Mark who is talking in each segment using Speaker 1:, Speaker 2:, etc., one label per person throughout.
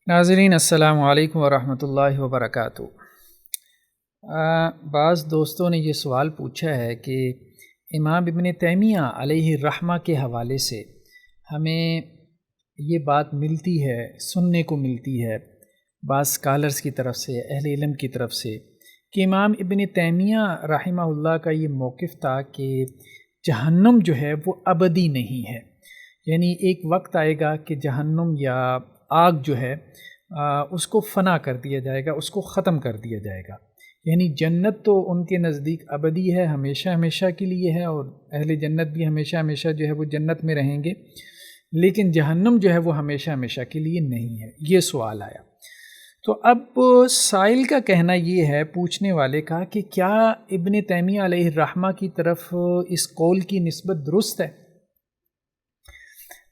Speaker 1: ناظرین السلام علیکم ورحمۃ اللہ وبرکاتہ۔ بعض دوستوں نے یہ سوال پوچھا ہے کہ امام ابن تیمیہ علیہ الرحمہ کے حوالے سے ہمیں یہ بات ملتی ہے، سننے کو ملتی ہے بعض اسکالرز کی طرف سے، اہل علم کی طرف سے، کہ امام ابن تیمیہ رحمہ اللہ کا یہ موقف تھا کہ جہنم جو ہے وہ ابدی نہیں ہے، یعنی ایک وقت آئے گا کہ جہنم یا آگ جو ہے اس کو فنا کر دیا جائے گا، اس کو ختم کر دیا جائے گا۔ یعنی جنت تو ان کے نزدیک ابدی ہے، ہمیشہ ہمیشہ کے لیے ہے، اور اہل جنت بھی ہمیشہ ہمیشہ جو ہے وہ جنت میں رہیں گے، لیکن جہنم جو ہے وہ ہمیشہ ہمیشہ کے لیے نہیں ہے۔ یہ سوال آیا، تو اب سائل کا کہنا یہ ہے، پوچھنے والے کا، کہ کیا ابن تیمیہ علیہ الرحمہ کی طرف اس قول کی نسبت درست ہے؟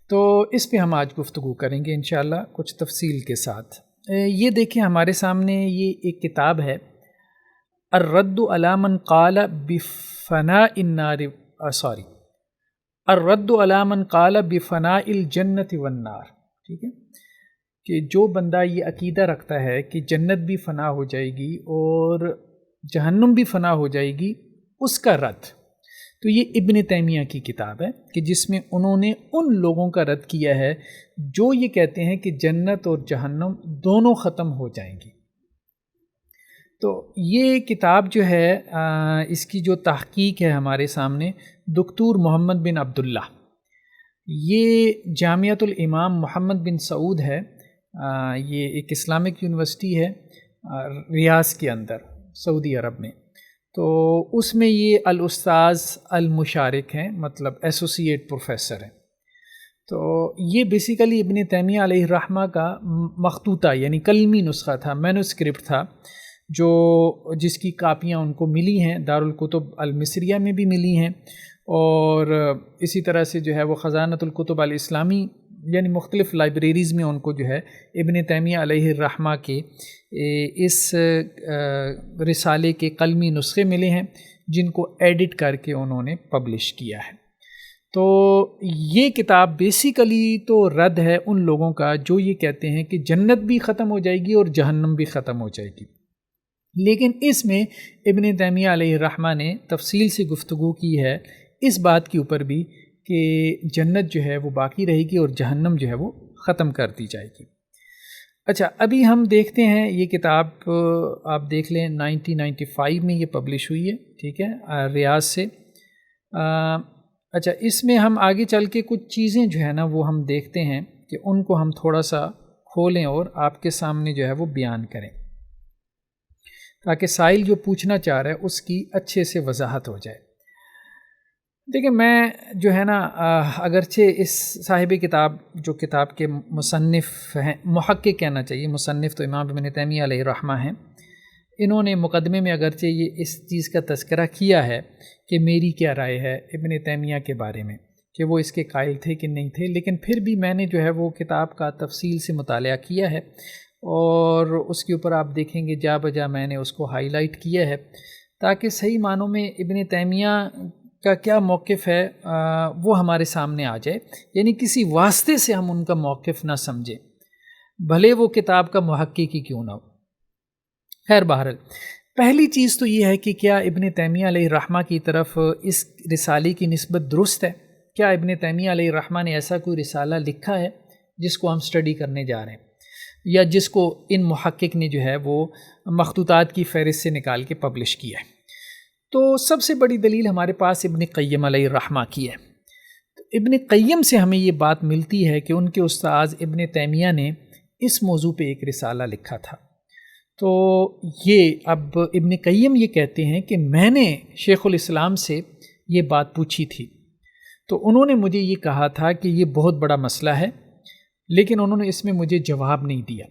Speaker 1: تو اس پہ ہم آج گفتگو کریں گے انشاءاللہ کچھ تفصیل کے ساتھ۔ یہ دیکھیں ہمارے سامنے یہ ایک کتاب ہے، الرد علی من قال بفناء النار الرد علی من قال بفناء الجنت والنار، ٹھیک ہے، کہ جو بندہ یہ عقیدہ رکھتا ہے کہ جنت بھی فنا ہو جائے گی اور جہنم بھی فنا ہو جائے گی، اس کا رد۔ تو یہ ابن تیمیہ کی کتاب ہے کہ جس میں انہوں نے ان لوگوں کا رد کیا ہے جو یہ کہتے ہیں کہ جنت اور جہنم دونوں ختم ہو جائیں گی۔ تو یہ کتاب جو ہے اس کی جو تحقیق ہے ہمارے سامنے دکتور محمد بن عبداللہ، یہ جامعۃ الامام محمد بن سعود ہے، یہ ایک اسلامک یونیورسٹی ہے ریاض کے اندر سعودی عرب میں۔ تو اس میں یہ الاستاذ المشارک ہیں، مطلب ایسوسیٹ پروفیسر ہیں۔ تو یہ بیسیکلی ابن تیمیہ علیہ الرحمہ کا مخطوطہ یعنی کلمی نسخہ تھا، مینوسکرپٹ تھا، جو جس کی کاپیاں ان کو ملی ہیں، دارالکتب المصریہ میں بھی ملی ہیں، اور اسی طرح سے جو ہے وہ خزانۃ الکتب الاسلامی یعنی مختلف لائبریریز میں ان کو جو ہے ابن تیمیہ علیہ الرحمہ کے اس رسالے کے قلمی نسخے ملے ہیں، جن کو ایڈٹ کر کے انہوں نے پبلش کیا ہے۔ تو یہ کتاب بیسیکلی تو رد ہے ان لوگوں کا جو یہ کہتے ہیں کہ جنت بھی ختم ہو جائے گی اور جہنم بھی ختم ہو جائے گی، لیکن اس میں ابن تیمیہ علیہ الرحمہ نے تفصیل سے گفتگو کی ہے اس بات کے اوپر بھی کہ جنت جو ہے وہ باقی رہے گی اور جہنم جو ہے وہ ختم کر دی جائے گی۔ اچھا، ابھی ہم دیکھتے ہیں یہ کتاب آپ دیکھ لیں 1995 میں یہ پبلش ہوئی ہے، ٹھیک ہے، ریاض سے۔ اچھا، اس میں ہم آگے چل کے کچھ چیزیں جو ہے نا وہ ہم دیکھتے ہیں کہ ان کو ہم تھوڑا سا کھولیں اور آپ کے سامنے جو ہے وہ بیان کریں، تاکہ سائل جو پوچھنا چاہ رہا ہے اس کی اچھے سے وضاحت ہو جائے۔ دیکھیں، میں جو ہے نا اگرچہ اس صاحب کتاب جو کتاب کے مصنف ہیں، محقق کہنا چاہیے، مصنف تو امام ابن تیمیہ علیہ الرحمہ ہیں، انہوں نے مقدمے میں اگرچہ یہ اس چیز کا تذکرہ کیا ہے کہ میری کیا رائے ہے ابن تیمیہ کے بارے میں، کہ وہ اس کے قائل تھے کہ نہیں تھے، لیکن پھر بھی میں نے جو ہے وہ کتاب کا تفصیل سے مطالعہ کیا ہے، اور اس کے اوپر آپ دیکھیں گے جا بجا میں نے اس کو ہائی لائٹ کیا ہے، تاکہ صحیح معنوں میں ابن تیمیہ کا کیا موقف ہے وہ ہمارے سامنے آ جائے، یعنی کسی واسطے سے ہم ان کا موقف نہ سمجھیں، بھلے وہ کتاب کا محقق ہی کیوں نہ ہو۔ خیر، بہرحال پہلی چیز تو یہ ہے کہ کیا ابن تیمیہ علیہ الرحمہ کی طرف اس رسالے کی نسبت درست ہے؟ کیا ابن تیمیہ علیہ الرحمہ نے ایسا کوئی رسالہ لکھا ہے جس کو ہم سٹڈی کرنے جا رہے ہیں، یا جس کو ان محقق نے جو ہے وہ مخطوطات کی فہرست سے نکال کے پبلش کیا ہے؟ تو سب سے بڑی دلیل ہمارے پاس ابن قیم علیہ الرحمہ کی ہے۔ ابن قیم سے ہمیں یہ بات ملتی ہے کہ ان کے استاذ ابن تیمیہ نے اس موضوع پہ ایک رسالہ لکھا تھا۔ تو یہ اب ابن قیم یہ کہتے ہیں کہ میں نے شیخ الاسلام سے یہ بات پوچھی تھی، تو انہوں نے مجھے یہ کہا تھا کہ یہ بہت بڑا مسئلہ ہے، لیکن انہوں نے اس میں مجھے جواب نہیں دیا۔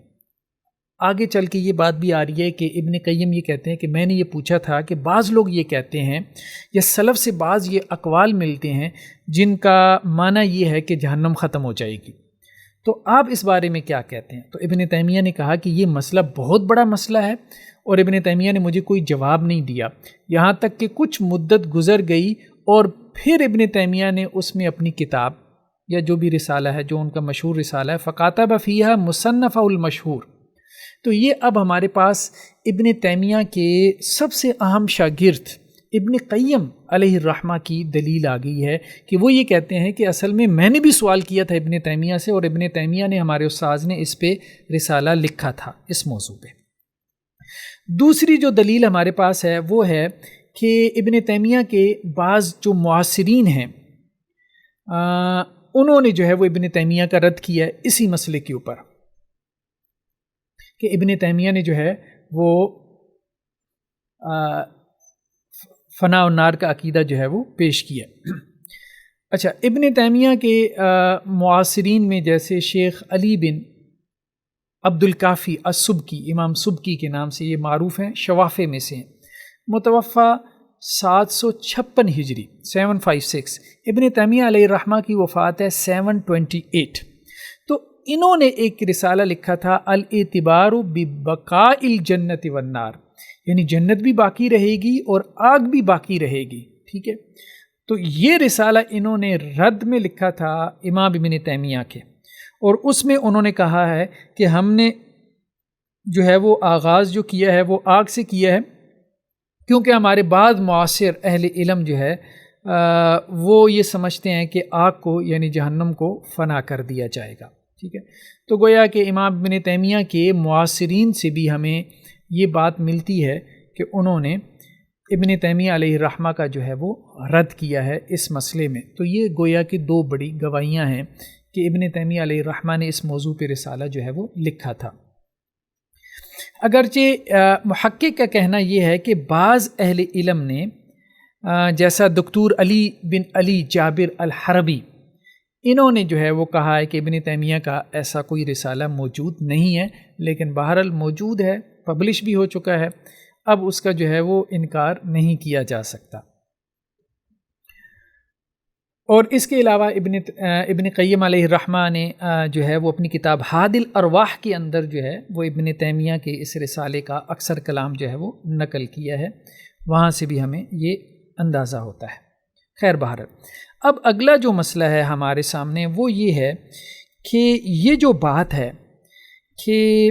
Speaker 1: آگے چل کے یہ بات بھی آ رہی ہے کہ ابن قیم یہ کہتے ہیں کہ میں نے یہ پوچھا تھا کہ بعض لوگ یہ کہتے ہیں، یا سلف سے بعض یہ اقوال ملتے ہیں جن کا معنی یہ ہے کہ جہنم ختم ہو جائے گی، تو آپ اس بارے میں کیا کہتے ہیں؟ تو ابن تیمیہ نے کہا کہ یہ مسئلہ بہت بڑا مسئلہ ہے، اور ابن تیمیہ نے مجھے کوئی جواب نہیں دیا، یہاں تک کہ کچھ مدت گزر گئی اور پھر ابن تیمیہ نے اس میں اپنی کتاب یا جو بھی رسالہ ہے جو ان کا مشہور رسالہ ہے، فَقَاتَبَ فِيهَا مُصَنَّفَهُ الْمَشْهُورِ، تو یہ اب ہمارے پاس ابن تیمیہ کے سب سے اہم شاگرد ابن قیم علیہ الرحمہ کی دلیل آ گئی ہے کہ وہ یہ کہتے ہیں کہ اصل میں نے بھی سوال کیا تھا ابن تیمیہ سے، اور ابن تیمیہ نے، ہمارے استاذ نے اس پہ رسالہ لکھا تھا اس موضوع پہ۔ دوسری جو دلیل ہمارے پاس ہے وہ ہے کہ ابن تیمیہ کے بعض جو معاصرین ہیں انہوں نے جو ہے وہ ابن تیمیہ کا رد کیا ہے اسی مسئلے کے اوپر، کہ ابن تیمیہ نے جو ہے وہ فنا و نار کا عقیدہ جو ہے وہ پیش کیا۔ اچھا، ابن تیمیہ کے معاصرین میں جیسے شیخ علی بن عبد الکافی السبکی، امام سبکی کے نام سے یہ معروف ہیں، شوافع میں سے ہیں، متوفہ 756 ہجری 756، ابن تیمیہ علیہ الرحمہ کی وفات ہے 728۔ تو انہوں نے ایک رسالہ لکھا تھا الاعتبار ببقاء الجنت والنار، یعنی جنت بھی باقی رہے گی اور آگ بھی باقی رہے گی، ٹھیک ہے۔ تو یہ رسالہ انہوں نے رد میں لکھا تھا امام ابن تیمیہ کے، اور اس میں انہوں نے کہا ہے کہ ہم نے جو ہے وہ آغاز جو کیا ہے وہ آگ سے کیا ہے، کیونکہ ہمارے بعض معاصر اہل علم جو ہے وہ یہ سمجھتے ہیں کہ آگ کو یعنی جہنم کو فنا کر دیا جائے گا، ٹھیک ہے۔ تو گویا کہ امام ابن تیمیہ کے معاصرین سے بھی ہمیں یہ بات ملتی ہے کہ انہوں نے ابن تیمیہ علیہ الرحمہ کا جو ہے وہ رد کیا ہے اس مسئلے میں۔ تو یہ گویا کہ دو بڑی گواہیاں ہیں کہ ابن تیمیہ علیہ الرحمہ نے اس موضوع پہ رسالہ جو ہے وہ لکھا تھا۔ اگرچہ محقق کا کہنا یہ ہے کہ بعض اہل علم نے جیسا دکتور علی بن علی جابر الحربی، انہوں نے جو ہے وہ کہا ہے کہ ابن تیمیہ کا ایسا کوئی رسالہ موجود نہیں ہے، لیکن بہرحال موجود ہے، پبلش بھی ہو چکا ہے، اب اس کا جو ہے وہ انکار نہیں کیا جا سکتا۔ اور اس کے علاوہ ابن قیم علیہ الرحمہ نے جو ہے وہ اپنی کتاب ہاد الارواح کے اندر جو ہے وہ ابن تیمیہ کے اس رسالے کا اکثر کلام جو ہے وہ نقل کیا ہے، وہاں سے بھی ہمیں یہ اندازہ ہوتا ہے۔ خیر بہرحال، اب اگلا جو مسئلہ ہے ہمارے سامنے وہ یہ ہے کہ یہ جو بات ہے کہ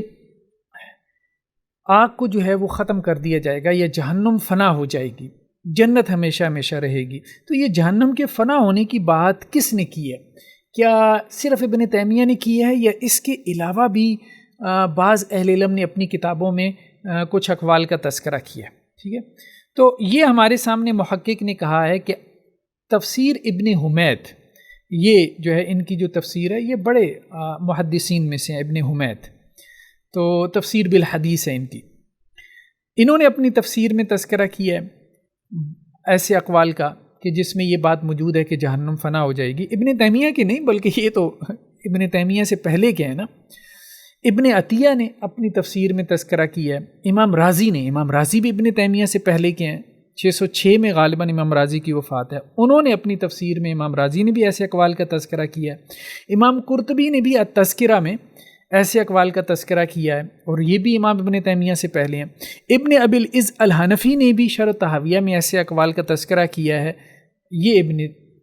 Speaker 1: آگ کو جو ہے وہ ختم کر دیا جائے گا یا جہنم فنا ہو جائے گی، جنت ہمیشہ ہمیشہ رہے گی، تو یہ جہنم کے فنا ہونے کی بات کس نے کی ہے؟ کیا صرف ابن تیمیہ نے کی ہے یا اس کے علاوہ بھی بعض اہل علم نے اپنی کتابوں میں کچھ اقوال کا تذکرہ کیا ہے؟ ٹھیک ہے، تو یہ ہمارے سامنے محقق نے کہا ہے کہ تفسیر ابن حمید، یہ جو ہے ان کی جو تفسیر ہے یہ بڑے محدثین میں سے ہیں، ابن حمید، تو تفسیر بالحدیث ہے ان کی، انہوں نے اپنی تفسیر میں تذکرہ کیا ہے ایسے اقوال کا کہ جس میں یہ بات موجود ہے کہ جہنم فنا ہو جائے گی۔ ابن تیمیہ کے نہیں، بلکہ یہ تو ابن تیمیہ سے پہلے کے ہیں نا۔ ابن عطیہ نے اپنی تفسیر میں تذکرہ کیا ہے، امام راضی بھی ابن تیمیہ سے پہلے کے ہیں، 606 میں غالباً امام راضی کی وفات ہے، انہوں نے اپنی تفسیر میں، امام راضی نے بھی ایسے اقوال کا تذکرہ کیا ہے، امام قرطبی نے بھی التذکرہ میں ایسے اقوال کا تذکرہ کیا ہے، اور یہ بھی امام ابن تیمیہ سے پہلے ہیں۔ ابن ابی العز الحنفی نے بھی شرح طحاویہ میں ایسے اقوال کا تذکرہ کیا ہے، یہ ابن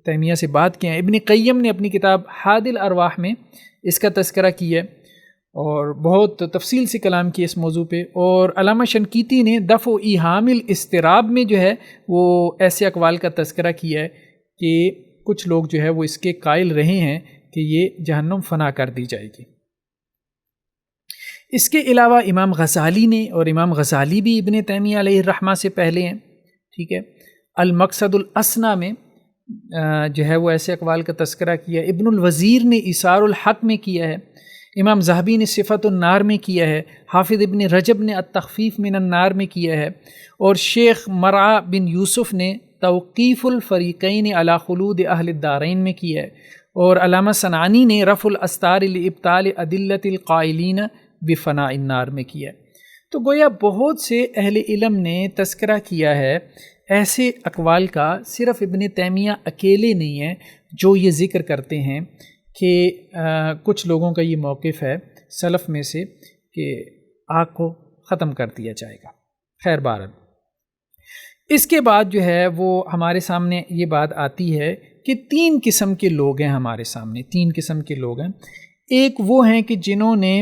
Speaker 1: تیمیہ سے بات کیا ہے۔ ابن قیم نے اپنی کتاب ہاد الارواح میں اس کا تذکرہ کیا ہے اور بہت تفصیل سے کلام کیا اس موضوع پہ، اور علامہ شنقیطی نے دفع و ایہام الاضطراب میں جو ہے وہ ایسے اقوال کا تذکرہ کیا ہے کہ کچھ لوگ جو ہے وہ اس کے قائل رہے ہیں کہ یہ جہنم فنا کر دی جائے گی۔ اس کے علاوہ امام غزالی نے، اور امام غزالی بھی ابن تیمیہ علیہ الرحمہ سے پہلے ہیں، ٹھیک ہے، المقصد الاسنیٰ میں جو ہے وہ ایسے اقوال کا تذکرہ کیا ہے۔ ابن الوزیر نے ایثار الحق میں کیا ہے، امام ذہبی نے صفت النار میں کیا ہے، حافظ ابن رجب نے التخفیف من النار میں کیا ہے، اور شیخ مرعی بن یوسف نے توقیف الفریقین علی خلود اہل الدارین میں کیا ہے، اور علامہ صنعانی نے رفع الاستار لابطال ادلۃ القائلین بفناء النار میں کیا ہے۔ تو گویا بہت سے اہل علم نے تذکرہ کیا ہے ایسے اقوال کا، صرف ابن تیمیہ اکیلے نہیں ہیں جو یہ ذکر کرتے ہیں کہ کچھ لوگوں کا یہ موقف ہے سلف میں سے کہ آگ کو ختم کر دیا جائے گا۔ خیر بہرحال، اس کے بعد جو ہے وہ ہمارے سامنے یہ بات آتی ہے کہ 3 قسم کے لوگ ہیں ہمارے سامنے، 3 قسم کے لوگ ہیں۔ ایک وہ ہیں کہ جنہوں نے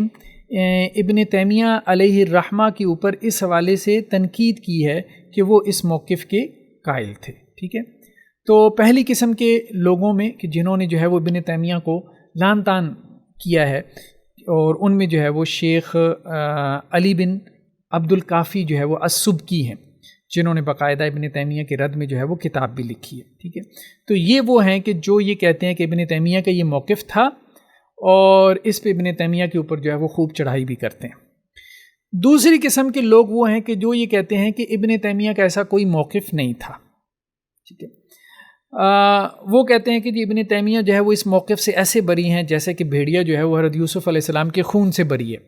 Speaker 1: ابن تیمیہ علیہ الرحمہ کے اوپر اس حوالے سے تنقید کی ہے کہ وہ اس موقف کے قائل تھے، ٹھیک ہے۔ تو پہلی قسم کے لوگوں میں کہ جنہوں نے جو ہے وہ ابن تیمیہ کو لعن طعن کیا ہے، اور ان میں جو ہے وہ شیخ علی بن عبد الکافی جو ہے وہ السبکی ہیں، جنہوں نے باقاعدہ ابن تیمیہ کے رد میں جو ہے وہ کتاب بھی لکھی ہے، ٹھیک ہے۔ تو یہ وہ ہیں کہ جو یہ کہتے ہیں کہ ابن تیمیہ کا یہ موقف تھا، اور اس پہ ابن تیمیہ کے اوپر جو ہے وہ خوب چڑھائی بھی کرتے ہیں۔ دوسری قسم کے لوگ وہ ہیں کہ جو یہ کہتے ہیں کہ ابن تیمیہ کا ایسا کوئی موقف نہیں تھا، ٹھیک ہے۔ وہ کہتے ہیں کہ جی ابن تیمیہ جو ہے وہ اس موقف سے ایسے بری ہیں جیسے کہ بھیڑیا جو ہے وہ حضرت یوسف علیہ السلام کے خون سے بری ہے۔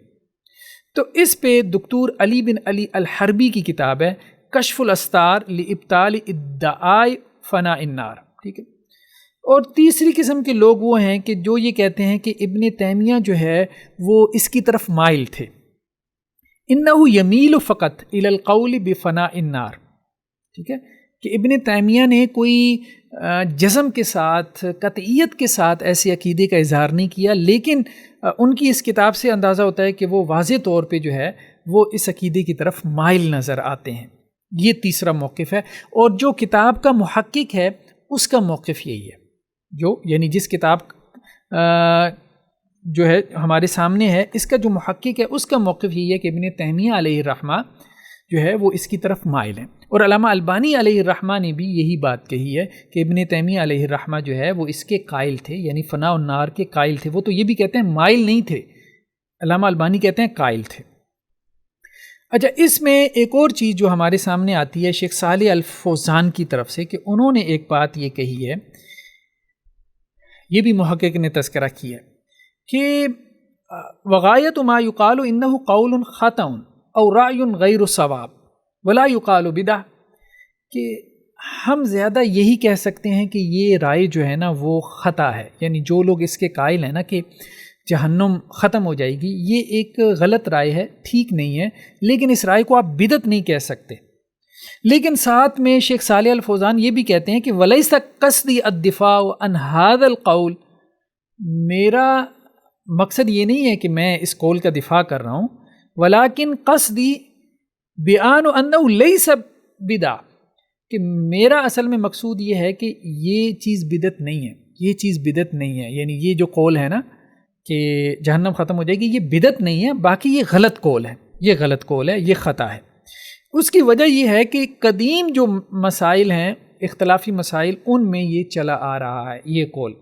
Speaker 1: تو اس پہ دکتور علی بن علی الحربی کی کتاب ہے کشف الاستار لابطال ادعاء فناء النار، ٹھیک ہے۔ اور تیسری قسم کے لوگ وہ ہیں کہ جو یہ کہتے ہیں کہ ابن تیمیہ جو ہے وہ اس کی طرف مائل تھے، انہ یمیل فقط الی القول بفناء النار، ٹھیک ہے، کہ ابن تیمیہ نے کوئی جزم کے ساتھ، قطعیت کے ساتھ ایسے عقیدے کا اظہار نہیں کیا، لیکن ان کی اس کتاب سے اندازہ ہوتا ہے کہ وہ واضح طور پہ جو ہے وہ اس عقیدے کی طرف مائل نظر آتے ہیں۔ یہ تیسرا موقف ہے، اور جو کتاب کا محقق ہے اس کا موقف یہی ہے، جو یعنی جس کتاب جو ہے ہمارے سامنے ہے اس کا جو محقق ہے اس کا موقف یہی ہے کہ ابن تیمیہ علیہ الرحمہ جو ہے وہ اس کی طرف مائل ہیں۔ اور علامہ البانی علیہ الرحمہ نے بھی یہی بات کہی ہے کہ ابن تیمیہ علیہ الرحمہ جو ہے وہ اس کے قائل تھے، یعنی فناء النار کے قائل تھے۔ وہ تو یہ بھی کہتے ہیں مائل نہیں تھے، علامہ البانی کہتے ہیں قائل تھے۔ اچھا، اس میں ایک اور چیز جو ہمارے سامنے آتی ہے شیخ صالح الفوزان کی طرف سے، کہ انہوں نے ایک بات یہ کہی ہے، یہ بھی محقق نے تذکرہ کیا ہے کہ وغایت ما یقال انہ قول خطأ او رأی غیر صواب ولا یقال بدعہ، کہ ہم زیادہ یہی کہہ سکتے ہیں کہ یہ رائے جو ہے نا وہ خطا ہے، یعنی جو لوگ اس کے قائل ہیں نا کہ جہنم ختم ہو جائے گی، یہ ایک غلط رائے ہے، ٹھیک نہیں ہے، لیکن اس رائے کو آپ بدعت نہیں کہہ سکتے۔ لیکن ساتھ میں شیخ صالح الفوزان یہ بھی کہتے ہیں کہ وَلَيْسَ قَصْدِي الدِّفَاعُ عَنْ هَذَا الْقَوْلِ، میرا مقصد یہ نہیں ہے کہ میں اس قول کا دفاع کر رہا ہوں، وَلَكِنْ قَصْدِي بِيَانُ أَنَّهُ لَيْسَ بِدْعَةٌ، کہ میرا اصل میں مقصود یہ ہے کہ یہ چیز بدعت نہیں ہے، یہ چیز بدعت نہیں ہے، یعنی یہ جو قول ہے نا کہ جہنم ختم ہو جائے گی، یہ بدعت نہیں ہے، باقی یہ غلط قول ہے، یہ غلط قول ہے، یہ خطا ہے۔ اس کی وجہ یہ ہے کہ قدیم جو مسائل ہیں، اختلافی مسائل، ان میں یہ چلا آ رہا ہے یہ قول،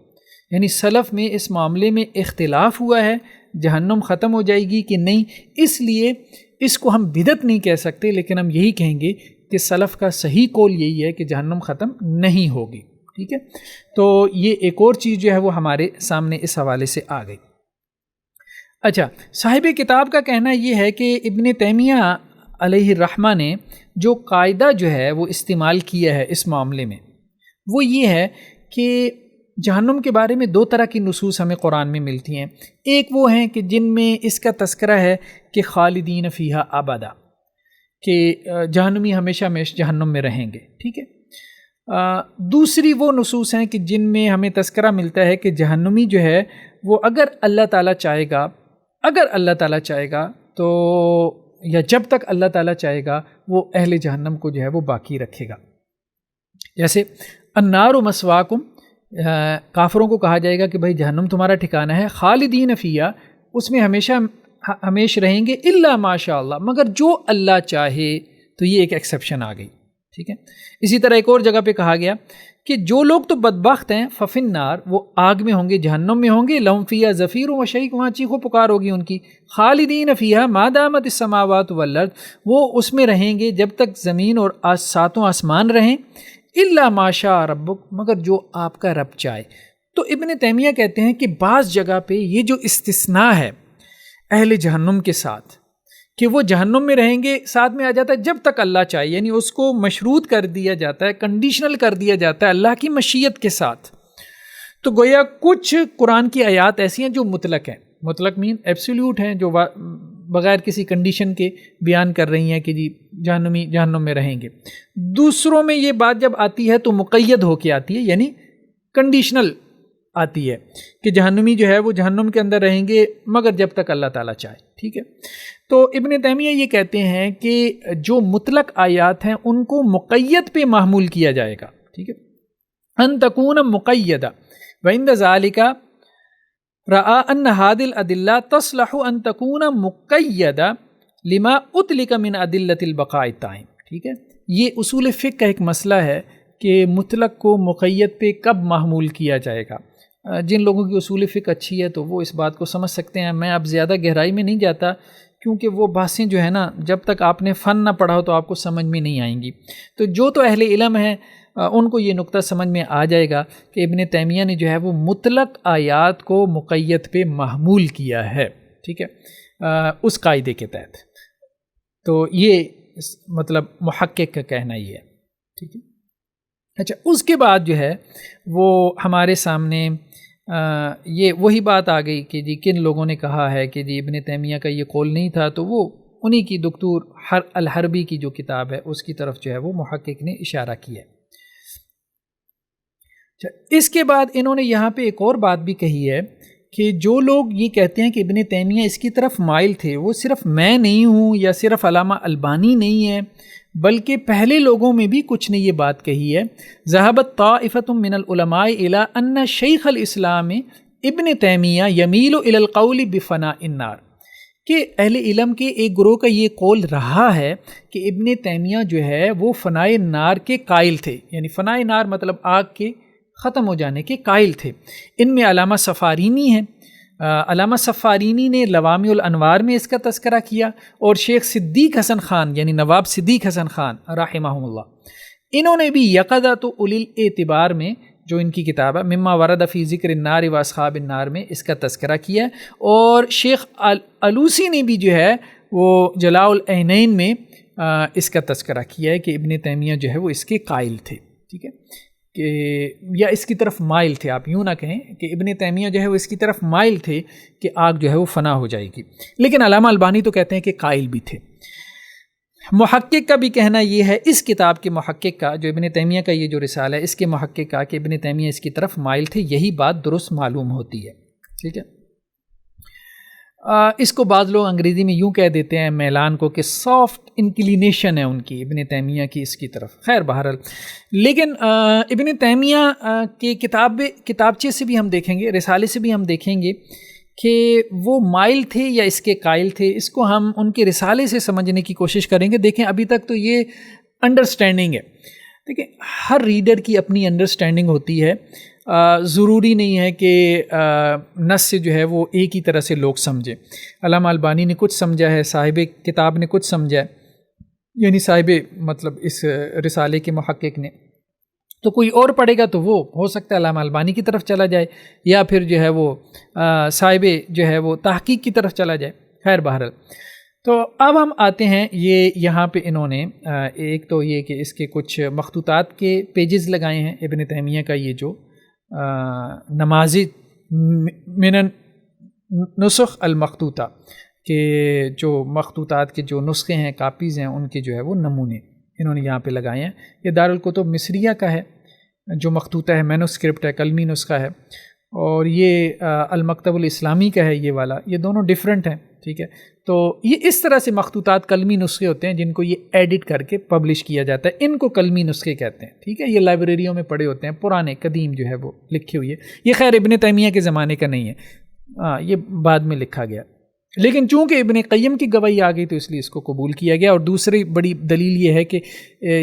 Speaker 1: یعنی سلف میں اس معاملے میں اختلاف ہوا ہے جہنم ختم ہو جائے گی کہ نہیں، اس لیے اس کو ہم بدعت نہیں کہہ سکتے، لیکن ہم یہی کہیں گے کہ سلف کا صحیح قول یہی ہے کہ جہنم ختم نہیں ہوگی، ٹھیک ہے۔ تو یہ ایک اور چیز جو ہے وہ ہمارے سامنے اس حوالے سے آ گئی۔ اچھا، صاحب کتاب کا کہنا یہ ہے کہ ابن تیمیہ علیہ الرحمہ نے جو قاعدہ جو ہے وہ استعمال کیا ہے اس معاملے میں، وہ یہ ہے کہ جہنم کے بارے میں 2 طرح کی نصوص ہمیں قرآن میں ملتی ہیں۔ ایک وہ ہیں کہ جن میں اس کا تذکرہ ہے کہ خالدین فیہا ابدا، کہ جہنمی ہمیشہ ہمیشہ جہنم میں رہیں گے، ٹھیک ہے۔ دوسری وہ نصوص ہیں کہ جن میں ہمیں تذکرہ ملتا ہے کہ جہنمی جو ہے وہ اگر اللہ تعالیٰ چاہے گا تو، یا جب تک اللہ تعالیٰ چاہے گا وہ اہل جہنم کو جو ہے وہ باقی رکھے گا۔ جیسے النار مسواکم، کافروں کو کہا جائے گا کہ بھائی جہنم تمہارا ٹھکانہ ہے، خالدین فیہا، اس میں ہمیشہ رہیں گے، الا ماشاء اللہ، مگر جو اللہ چاہے، تو یہ ایک ایکسیپشن آ گئی، ٹھیک ہے۔ اسی طرح ایک اور جگہ پہ کہا گیا کہ جو لوگ تو بدبخت ہیں ففی النار، وہ آگ میں ہوں گے، جہنم میں ہوں گے، لہم فیہا زفیر و شہیق، وہاں چیخ و پکار ہوگی ان کی، خالدین فیہا ما دامت السماوات والارض، وہ اس میں رہیں گے جب تک زمین اور ساتوں آسمان رہیں، الا ما شاء ربک، مگر جو آپ کا رب چاہے۔ تو ابن تیمیہ کہتے ہیں کہ بعض جگہ پہ یہ جو استثناء ہے اہل جہنم کے ساتھ کہ وہ جہنم میں رہیں گے، ساتھ میں آ جاتا ہے جب تک اللہ چاہے، یعنی اس کو مشروط کر دیا جاتا ہے، کنڈیشنل کر دیا جاتا ہے اللہ کی مشیت کے ساتھ۔ تو گویا کچھ قرآن کی آیات ایسی ہیں جو مطلق ہیں، مطلق مین ایبسلیوٹ ہیں، جو بغیر کسی کنڈیشن کے بیان کر رہی ہیں کہ جی جہنمی جہنم میں رہیں گے۔ دوسروں میں یہ بات جب آتی ہے تو مقید ہو کے آتی ہے، یعنی کنڈیشنل آتی ہے کہ جہنمی جو ہے وہ جہنم کے اندر رہیں گے مگر جب تک اللہ تعالیٰ چاہے. ٹھیک ہے. تو ابن تیمیہ یہ کہتے ہیں کہ جو مطلق آیات ہیں ان کو مقید پہ محمول کیا جائے گا. ٹھیک ہے. ان تکون مقیدہ وعند ذالک رأى ان هذه الادلہ تصلح ان تکون مقیدہ لما اطلق من ادلۃ البقاء الدائم. ٹھیک ہے. یہ اصول فقہ کا ایک مسئلہ ہے کہ مطلق کو مقید پہ کب محمول کیا جائے گا. جن لوگوں کی اصول فقہ اچھی ہے تو وہ اس بات کو سمجھ سکتے ہیں. میں اب زیادہ گہرائی میں نہیں جاتا کیونکہ وہ بحثیں جو ہے نا جب تک آپ نے فن نہ پڑھا ہو تو آپ کو سمجھ میں نہیں آئیں گی. تو جو تو اہل علم ہیں ان کو یہ نقطہ سمجھ میں آ جائے گا کہ ابن تیمیہ نے جو ہے وہ مطلق آیات کو مقید پہ محمول کیا ہے. ٹھیک ہے. اس قاعدے کے تحت. تو یہ مطلب محقق کا کہنا ہی ہے. ٹھیک ہے. اچھا اس کے بعد جو ہے وہ ہمارے سامنے یہ وہی بات آ گئی کہ جی کن لوگوں نے کہا ہے کہ جی ابن تیمیہ کا یہ قول نہیں تھا. تو وہ انہی کی دکتور الحربی کی جو کتاب ہے اس کی طرف جو ہے وہ محقق نے اشارہ کیا ہے. اس کے بعد انہوں نے یہاں پہ ایک اور بات بھی کہی ہے کہ جو لوگ یہ کہتے ہیں کہ ابن تیمیہ اس کی طرف مائل تھے وہ صرف میں نہیں ہوں یا صرف علامہ البانی نہیں ہے بلکہ پہلے لوگوں میں بھی کچھ نے یہ بات کہی ہے. ذہبت طائفۃ من العلماء الی ان شیخ الاسلام ابن تیمیہ یمیل الی القول بفناء النار کہ اہل علم کے ایک گروہ کا یہ قول رہا ہے کہ ابن تیمیہ جو ہے وہ فناء النار کے قائل تھے. یعنی فناء النار مطلب آگ کے ختم ہو جانے کے قائل تھے. ان میں علامہ صفارینی ہیں. علامہ صفارینی نے لوامی الانوار میں اس کا تذکرہ کیا اور شیخ صدیق حسن خان یعنی نواب صدیق حسن خان رحمہم اللہ انہوں نے بھی یقظۃ اولی الاعتبار میں جو ان کی کتاب ہے مما ورد فی ذکر النار و اصحاب النار میں اس کا تذکرہ کیا. اور شیخ الوسی نے بھی جو ہے وہ جلاء العینین میں اس کا تذکرہ کیا ہے کہ ابن تیمیہ جو ہے وہ اس کے قائل تھے. ٹھیک ہے. کہ یا اس کی طرف مائل تھے. آپ یوں نہ کہیں کہ ابن تیمیہ جو ہے وہ اس کی طرف مائل تھے کہ آگ جو ہے وہ فنا ہو جائے گی. لیکن علامہ البانی تو کہتے ہیں کہ قائل بھی تھے. محقق کا بھی کہنا یہ ہے اس کتاب کے محقق کا جو ابن تیمیہ کا یہ جو رسالہ ہے اس کے محقق کا کہ ابن تیمیہ اس کی طرف مائل تھے. یہی بات درست معلوم ہوتی ہے. ٹھیک ہے. اس کو بعض لوگ انگریزی میں یوں کہہ دیتے ہیں میلان کو کہ سافٹ انکلینیشن ہے ان کی ابن تیمیہ کی اس کی طرف. خیر بہرحال لیکن ابن تیمیہ کے کتابچے سے بھی ہم دیکھیں گے رسالے سے بھی ہم دیکھیں گے کہ وہ مائل تھے یا اس کے قائل تھے. اس کو ہم ان کے رسالے سے سمجھنے کی کوشش کریں گے. دیکھیں ابھی تک تو یہ انڈرسٹینڈنگ ہے. دیکھیں ہر ریڈر کی اپنی انڈرسٹینڈنگ ہوتی ہے. ضروری نہیں ہے کہ نص سے جو ہے وہ ایک ہی طرح سے لوگ سمجھیں. علامہ البانی نے کچھ سمجھا ہے, صاحب کتاب نے کچھ سمجھا ہے, یعنی صاحب مطلب اس رسالے کے محقق نے. تو کوئی اور پڑھے گا تو وہ ہو سکتا ہے علامہ البانی کی طرف چلا جائے یا پھر جو ہے وہ صاحب جو ہے وہ تحقیق کی طرف چلا جائے. خیر بہرحال تو اب ہم آتے ہیں یہ یہاں پہ انہوں نے ایک تو یہ کہ اس کے کچھ مخطوطات کے پیجز لگائے ہیں ابن تیمیہ کا یہ جو نمازی من نسخ المخطوطہ کہ جو مخطوطات کے جو نسخے ہیں کاپیز ہیں ان کے جو ہے وہ نمونے انہوں نے یہاں پہ لگائے ہیں. یہ دارالکتب مصریہ کا ہے جو مخطوطہ ہے, مینوسکرپٹ ہے, قلمی نسخہ ہے. اور یہ المکتب الاسلامی کا ہے یہ والا. یہ دونوں ڈیفرنٹ ہیں. ٹھیک ہے. تو یہ اس طرح سے مخطوطات قلمی نسخے ہوتے ہیں جن کو یہ ایڈٹ کر کے پبلش کیا جاتا ہے. ان کو قلمی نسخے کہتے ہیں. ٹھیک ہے. یہ لائبریریوں میں پڑے ہوتے ہیں, پرانے قدیم جو ہے وہ لکھے ہوئے. یہ خیر ابن تیمیہ کے زمانے کا نہیں ہے, یہ بعد میں لکھا گیا. لیکن چونکہ ابن قیم کی گواہی آ گئی تو اس لیے اس کو قبول کیا گیا. اور دوسری بڑی دلیل یہ ہے کہ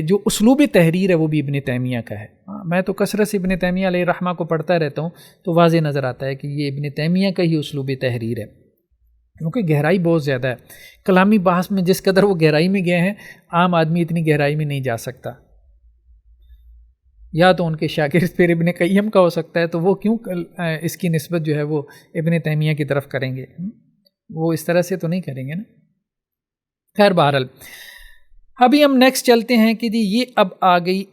Speaker 1: جو اسلوب تحریر ہے وہ بھی ابن تیمیہ کا ہے. میں تو کثرت سے ابن تیمیہ علیہ رحمہ کو پڑھتا رہتا ہوں تو واضح نظر آتا ہے کہ یہ ابن تیمیہ کا ہی اسلوب تحریر ہے, کیونکہ گہرائی بہت زیادہ ہے. کلامی بحث میں جس قدر وہ گہرائی میں گئے ہیں عام آدمی اتنی گہرائی میں نہیں جا سکتا. یا تو ان کے شاگرد پھر ابن قیم کا ہو سکتا ہے تو وہ کیوں اس کی نسبت جو ہے وہ ابن تیمیہ کی طرف کریں گے, وہ اس طرح سے تو نہیں کریں گے نا. خیر بہرحال ابھی ہم نیکسٹ چلتے ہیں کہ جی یہ اب آ گئی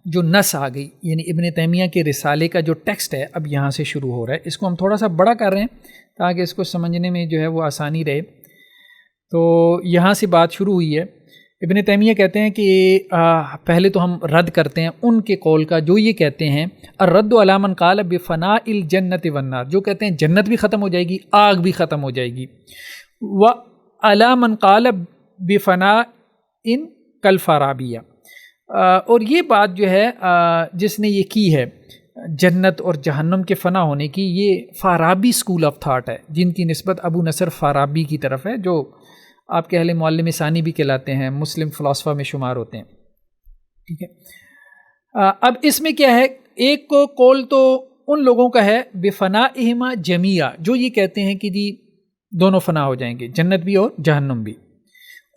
Speaker 1: جو نص آ گئی, یعنی ابن تیمیہ کے رسالے کا جو ٹیکسٹ ہے اب یہاں سے شروع ہو رہا ہے. اس کو ہم تھوڑا سا بڑا کر رہے ہیں تاکہ اس کو سمجھنے میں جو ہے وہ آسانی رہے. تو یہاں سے بات شروع ہوئی ہے ابن تیمیہ کہتے ہیں کہ پہلے تو ہم رد کرتے ہیں ان کے قول کا جو یہ کہتے ہیں الرد علی من قال بفناء الجنت والنار، جو کہتے ہیں جنت بھی ختم ہو جائے گی، آگ بھی ختم ہو جائے گی، و علی من قال بفناء کالفارابیہ، اور یہ بات جو ہے جس نے یہ کی ہے جنت اور جہنم کے فنا ہونے کی، یہ فارابی اسکول آف تھاٹ ہے جن کی نسبت ابو نصر فارابی کی طرف ہے، جو آپ کے اہل معلم ثانی بھی کہلاتے ہیں، مسلم فلاسفہ میں شمار ہوتے ہیں، ٹھیک ہے۔ اب اس میں کیا ہے، ایک قول تو ان لوگوں کا ہے بفنائہما جمیعا، جو یہ کہتے ہیں کہ جی دونوں فنا ہو جائیں گے، جنت بھی اور جہنم بھی،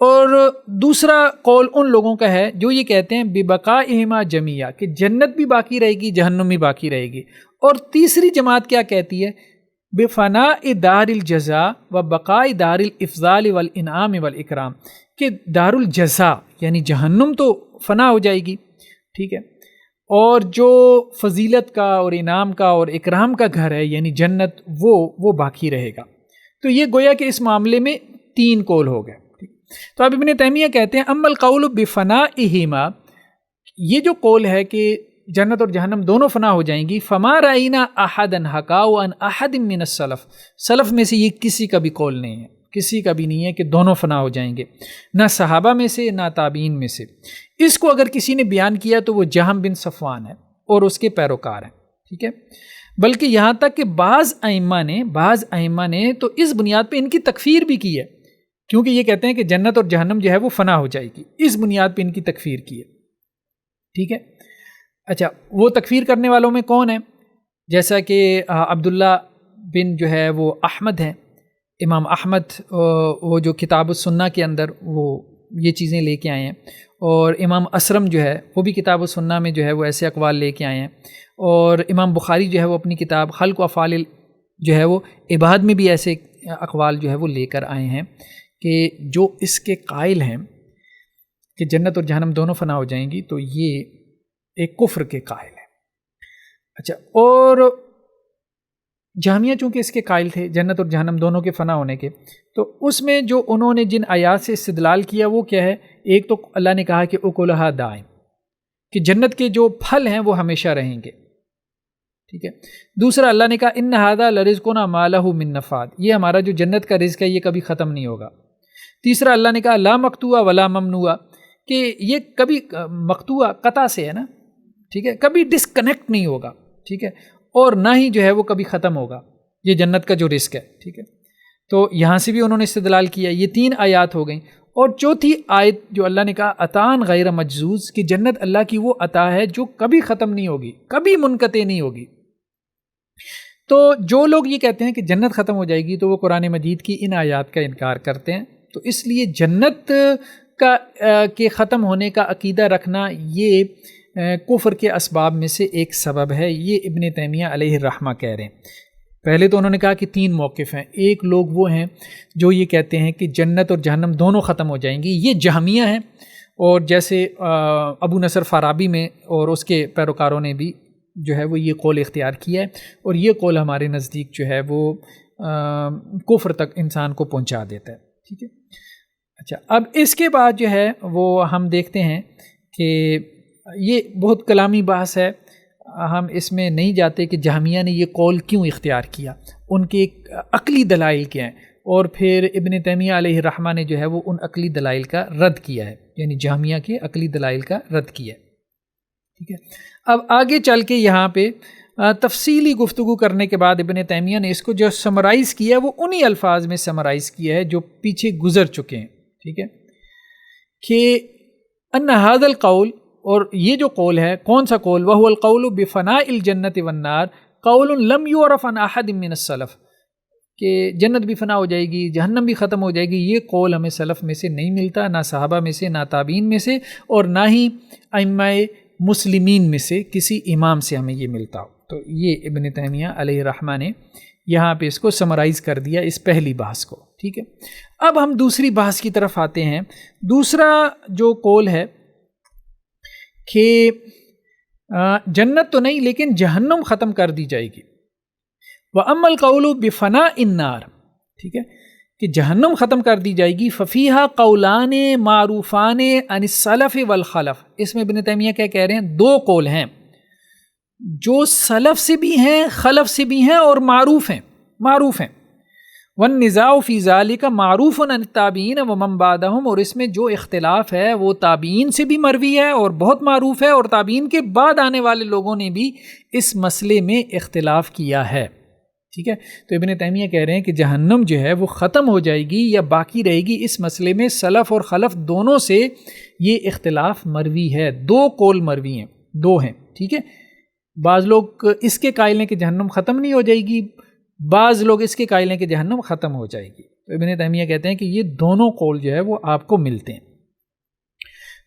Speaker 1: اور دوسرا قول ان لوگوں کا ہے جو یہ کہتے ہیں ببقائہما جمیعا، کہ جنت بھی باقی رہے گی، جہنم بھی باقی رہے گی، اور تیسری جماعت کیا کہتی ہے بفناء دار الجزاء و بقاء دار الافضال والانعام والاکرام، کہ دار الجزاء یعنی جہنم تو فنا ہو جائے گی، ٹھیک ہے، اور جو فضیلت کا اور انعام کا اور اکرام کا گھر ہے یعنی جنت وہ باقی رہے گا۔ تو یہ گویا کہ اس معاملے میں تین قول ہو گئے۔ تو اب ابن تیمیہ کہتے ہیں اما القول بفنائہما، یہ جو قول ہے کہ جنت اور جہنم دونوں فنا ہو جائیں گی، فما رأینا احدا حکاو عن احد من السلف، سلف میں سے یہ کسی کا بھی قول نہیں ہے، کسی کا بھی نہیں ہے کہ دونوں فنا ہو جائیں گے، نہ صحابہ میں سے نہ تابعین میں سے۔ اس کو اگر کسی نے بیان کیا تو وہ جہم بن صفوان ہے اور اس کے پیروکار ہیں، ٹھیک ہے، بلکہ یہاں تک کہ بعض ائمہ نے تو اس بنیاد پہ ان کی تکفیر بھی کی ہے، کیونکہ یہ کہتے ہیں کہ جنت اور جہنم جو ہے وہ فنا ہو جائے گی، اس بنیاد پہ ان کی تکفیر کی ہے، ٹھیک ہے۔ اچھا، وہ تکفیر کرنے والوں میں کون ہیں؟ جیسا کہ عبداللہ بن جو ہے وہ احمد ہیں، امام احمد، وہ جو کتاب السنہ کے اندر وہ یہ چیزیں لے کے آئے ہیں، اور امام اسرم جو ہے وہ بھی کتاب السنہ میں جو ہے وہ ایسے اقوال لے کے آئے ہیں، اور امام بخاری جو ہے وہ اپنی کتاب خلق و افعال جو ہے وہ عباد میں بھی ایسے اقوال جو ہے وہ لے کر آئے ہیں کہ جو اس کے قائل ہیں کہ جنت اور جہنم دونوں فنا ہو جائیں گی، تو یہ ایک کفر کے قائل ہے۔ اچھا، اور جہمیہ چونکہ اس کے قائل تھے جنت اور جہنم دونوں کے فنا ہونے کے، تو اس میں جو انہوں نے جن آیات سے استدلال کیا وہ کیا ہے، ایک تو اللہ نے کہا کہ اکلھا دائم، کہ جنت کے جو پھل ہیں وہ ہمیشہ رہیں گے، ٹھیک ہے۔ دوسرا اللہ نے کہا ان ھذا لرزقنا ما لہ من نفاد، یہ ہمارا جو جنت کا رزق ہے یہ کبھی ختم نہیں ہوگا۔ تیسرا اللہ نے کہا لا مقطوع ولا ممنوع، کہ یہ کبھی مقطوع قطع سے ہے نا، ٹھیک ہے، کبھی ڈسکنیکٹ نہیں ہوگا، ٹھیک ہے، اور نہ ہی جو ہے وہ کبھی ختم ہوگا، یہ جنت کا جو رزق ہے، ٹھیک ہے۔ تو یہاں سے بھی انہوں نے استدلال کیا، یہ تین آیات ہو گئیں۔ اور چوتھی آیت جو اللہ نے کہا عطان غیر مجزوز، کہ جنت اللہ کی وہ عطا ہے جو کبھی ختم نہیں ہوگی، کبھی منقطع نہیں ہوگی۔ تو جو لوگ یہ کہتے ہیں کہ جنت ختم ہو جائے گی تو وہ قرآن مجید کی ان آیات کا انکار کرتے ہیں، تو اس لیے جنت کے ختم ہونے کا عقیدہ رکھنا یہ کفر کے اسباب میں سے ایک سبب ہے، یہ ابن تیمیہ علیہ الرحمہ کہہ رہے ہیں۔ پہلے تو انہوں نے کہا کہ تین موقف ہیں، ایک لوگ وہ ہیں جو یہ کہتے ہیں کہ جنت اور جہنم دونوں ختم ہو جائیں گی، یہ جہمیہ ہیں، اور جیسے ابو نصر فارابی میں اور اس کے پیروکاروں نے بھی جو ہے وہ یہ قول اختیار کیا ہے، اور یہ قول ہمارے نزدیک جو ہے وہ کفر تک انسان کو پہنچا دیتا ہے، ٹھیک ہے۔ اچھا، اب اس کے بعد جو ہے وہ ہم دیکھتے ہیں کہ یہ بہت کلامی بحث ہے، ہم اس میں نہیں جاتے کہ جہمیہ نے یہ قول کیوں اختیار کیا، ان کے عقلی دلائل کیا ہیں، اور پھر ابن تیمیہ علیہ الرحمہ نے جو ہے وہ ان عقلی دلائل کا رد کیا ہے، یعنی جہمیہ کے عقلی دلائل کا رد کیا ہے، ٹھیک ہے۔ اب آگے چل کے یہاں پہ تفصیلی گفتگو کرنے کے بعد ابن تیمیہ نے اس کو جو سمرائز کیا ہے وہ انہی الفاظ میں سمرائز کیا ہے جو پیچھے گزر چکے ہیں، ٹھیک ہے، کہ ان ھذا القول، اور یہ جو قول ہے کون سا قول، وہو القول بفناء الجنت والنار قول لم يعرف عن احد من السلف، کہ جنت بھی فنا ہو جائے گی، جہنم بھی ختم ہو جائے گی، یہ قول ہمیں سلف میں سے نہیں ملتا، نہ صحابہ میں سے، نہ تابعین میں سے، اور نہ ہی ائمہ مسلمین میں سے کسی امام سے ہمیں یہ ملتا ہو۔ تو یہ ابن تیمیہ علیہ الرحمہ نے یہاں پہ اس کو سمرائز کر دیا، اس پہلی بحث کو، ٹھیک ہے۔ اب ہم دوسری بحث کی طرف آتے ہیں۔ دوسرا جو قول ہے کہ جنت تو نہیں لیکن جہنم ختم کر دی جائے گی، وَأَمَّا الْقَوْلُ بِفَنَاءِ النَّارِ، ٹھیک ہے، کہ جہنم ختم کر دی جائے گی، ففیہا قولان معروفان عن السلف والخلف، اس میں ابن تیمیہ کیا کہہ رہے ہیں، دو قول ہیں جو سلف سے بھی ہیں خلف سے بھی ہیں اور معروف ہیں، والنزاع فی ذالک معروف عن التابعین ومن بعدہم، اور اس میں جو اختلاف ہے وہ تابعین سے بھی مروی ہے اور بہت معروف ہے، اور تابعین کے بعد آنے والے لوگوں نے بھی اس مسئلے میں اختلاف کیا ہے، ٹھیک ہے۔ تو ابن تیمیہ کہہ رہے ہیں کہ جہنم جو ہے وہ ختم ہو جائے گی یا باقی رہے گی، اس مسئلے میں سلف اور خلف دونوں سے یہ اختلاف مروی ہے، دو قول مروی ہیں، دو ہیں، ٹھیک ہے۔ بعض لوگ اس کے قائل ہیں کہ جہنم ختم نہیں ہو جائے گی، بعض لوگ اس کے قائل ہیں کہ جہنم ختم ہو جائے گی۔ تو ابن تیمیہ کہتے ہیں کہ یہ دونوں قول جو ہے وہ آپ کو ملتے ہیں۔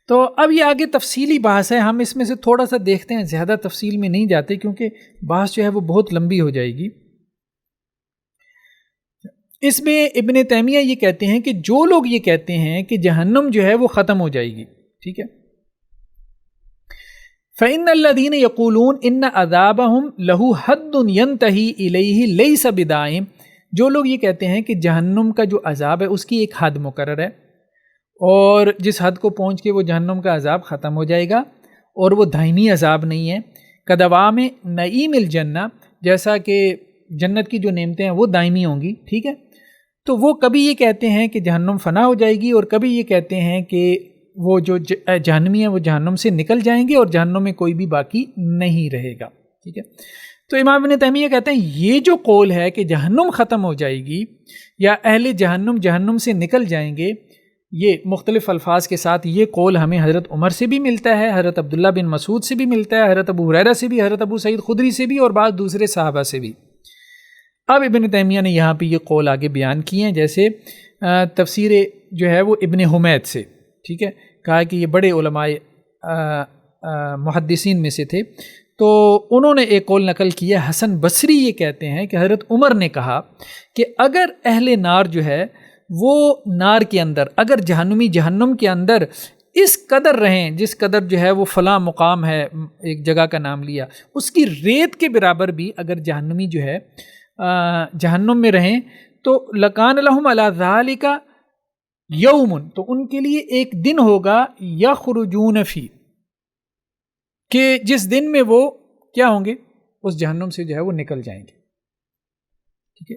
Speaker 1: تو اب یہ آگے تفصیلی بحث ہے، ہم اس میں سے تھوڑا سا دیکھتے ہیں، زیادہ تفصیل میں نہیں جاتے کیونکہ بحث جو ہے وہ بہت لمبی ہو جائے گی۔ اس میں ابن تیمیہ یہ کہتے ہیں کہ جو لوگ یہ کہتے ہیں کہ جہنم جو ہے وہ ختم ہو جائے گی، ٹھیک ہے، فَإِنَّ الَّذِينَ يَقُولُونَ إِنَّ عَذَابَهُمْ لَهُ حَدٌّ يَنْتَهِي إِلَيْهِ لَيْسَ بِدَائِمٍ، جو لوگ یہ کہتے ہیں کہ جہنم کا جو عذاب ہے اس کی ایک حد مقرر ہے، اور جس حد کو پہنچ کے وہ جہنم کا عذاب ختم ہو جائے گا اور وہ دائمی عذاب نہیں ہے، کدوام نعیم الجنہ، جیسا کہ جنت کی جو نعمتیں ہیں وہ دائمی ہوں گی، ٹھیک ہے۔ تو وہ کبھی یہ کہتے ہیں کہ جہنم فنا ہو جائے گی، اور کبھی یہ کہتے ہیں کہ وہ جو جہنمی ہیں وہ جہنم سے نکل جائیں گے اور جہنم میں کوئی بھی باقی نہیں رہے گا، ٹھیک ہے۔ تو امام ابن تیمیہ کہتے ہیں یہ جو قول ہے کہ جہنم ختم ہو جائے گی یا اہل جہنم جہنم سے نکل جائیں گے، یہ مختلف الفاظ کے ساتھ یہ قول ہمیں حضرت عمر سے بھی ملتا ہے، حضرت عبداللہ بن مسعود سے بھی ملتا ہے، حضرت ابو ہریرہ سے بھی، حضرت ابو سعید خدری سے بھی، اور بعض دوسرے صحابہ سے بھی۔ اب ابن تیمیہ نے یہاں پہ یہ قول آگے بیان کیے ہیں، جیسے تفسیر جو ہے وہ ابن حمید سے، ٹھیک ہے، کہا کہ یہ بڑے علماء محدثین میں سے تھے، تو انہوں نے ایک قول نقل کیا، حسن بصری یہ کہتے ہیں کہ حضرت عمر نے کہا کہ اگر اہل نار جو ہے وہ نار کے اندر، اگر جہنمی جہنم کے اندر اس قدر رہیں جس قدر جو ہے وہ فلاں مقام ہے، ایک جگہ کا نام لیا، اس کی ریت کے برابر بھی اگر جہنمی جو ہے جہنم میں رہیں تو لکان لہم علی ذالک یومن، تو ان کے لیے ایک دن ہوگا یخرجون فی، کہ جس دن میں وہ کیا ہوں گے، اس جہنم سے جو ہے وہ نکل جائیں گے، ٹھیک ہے۔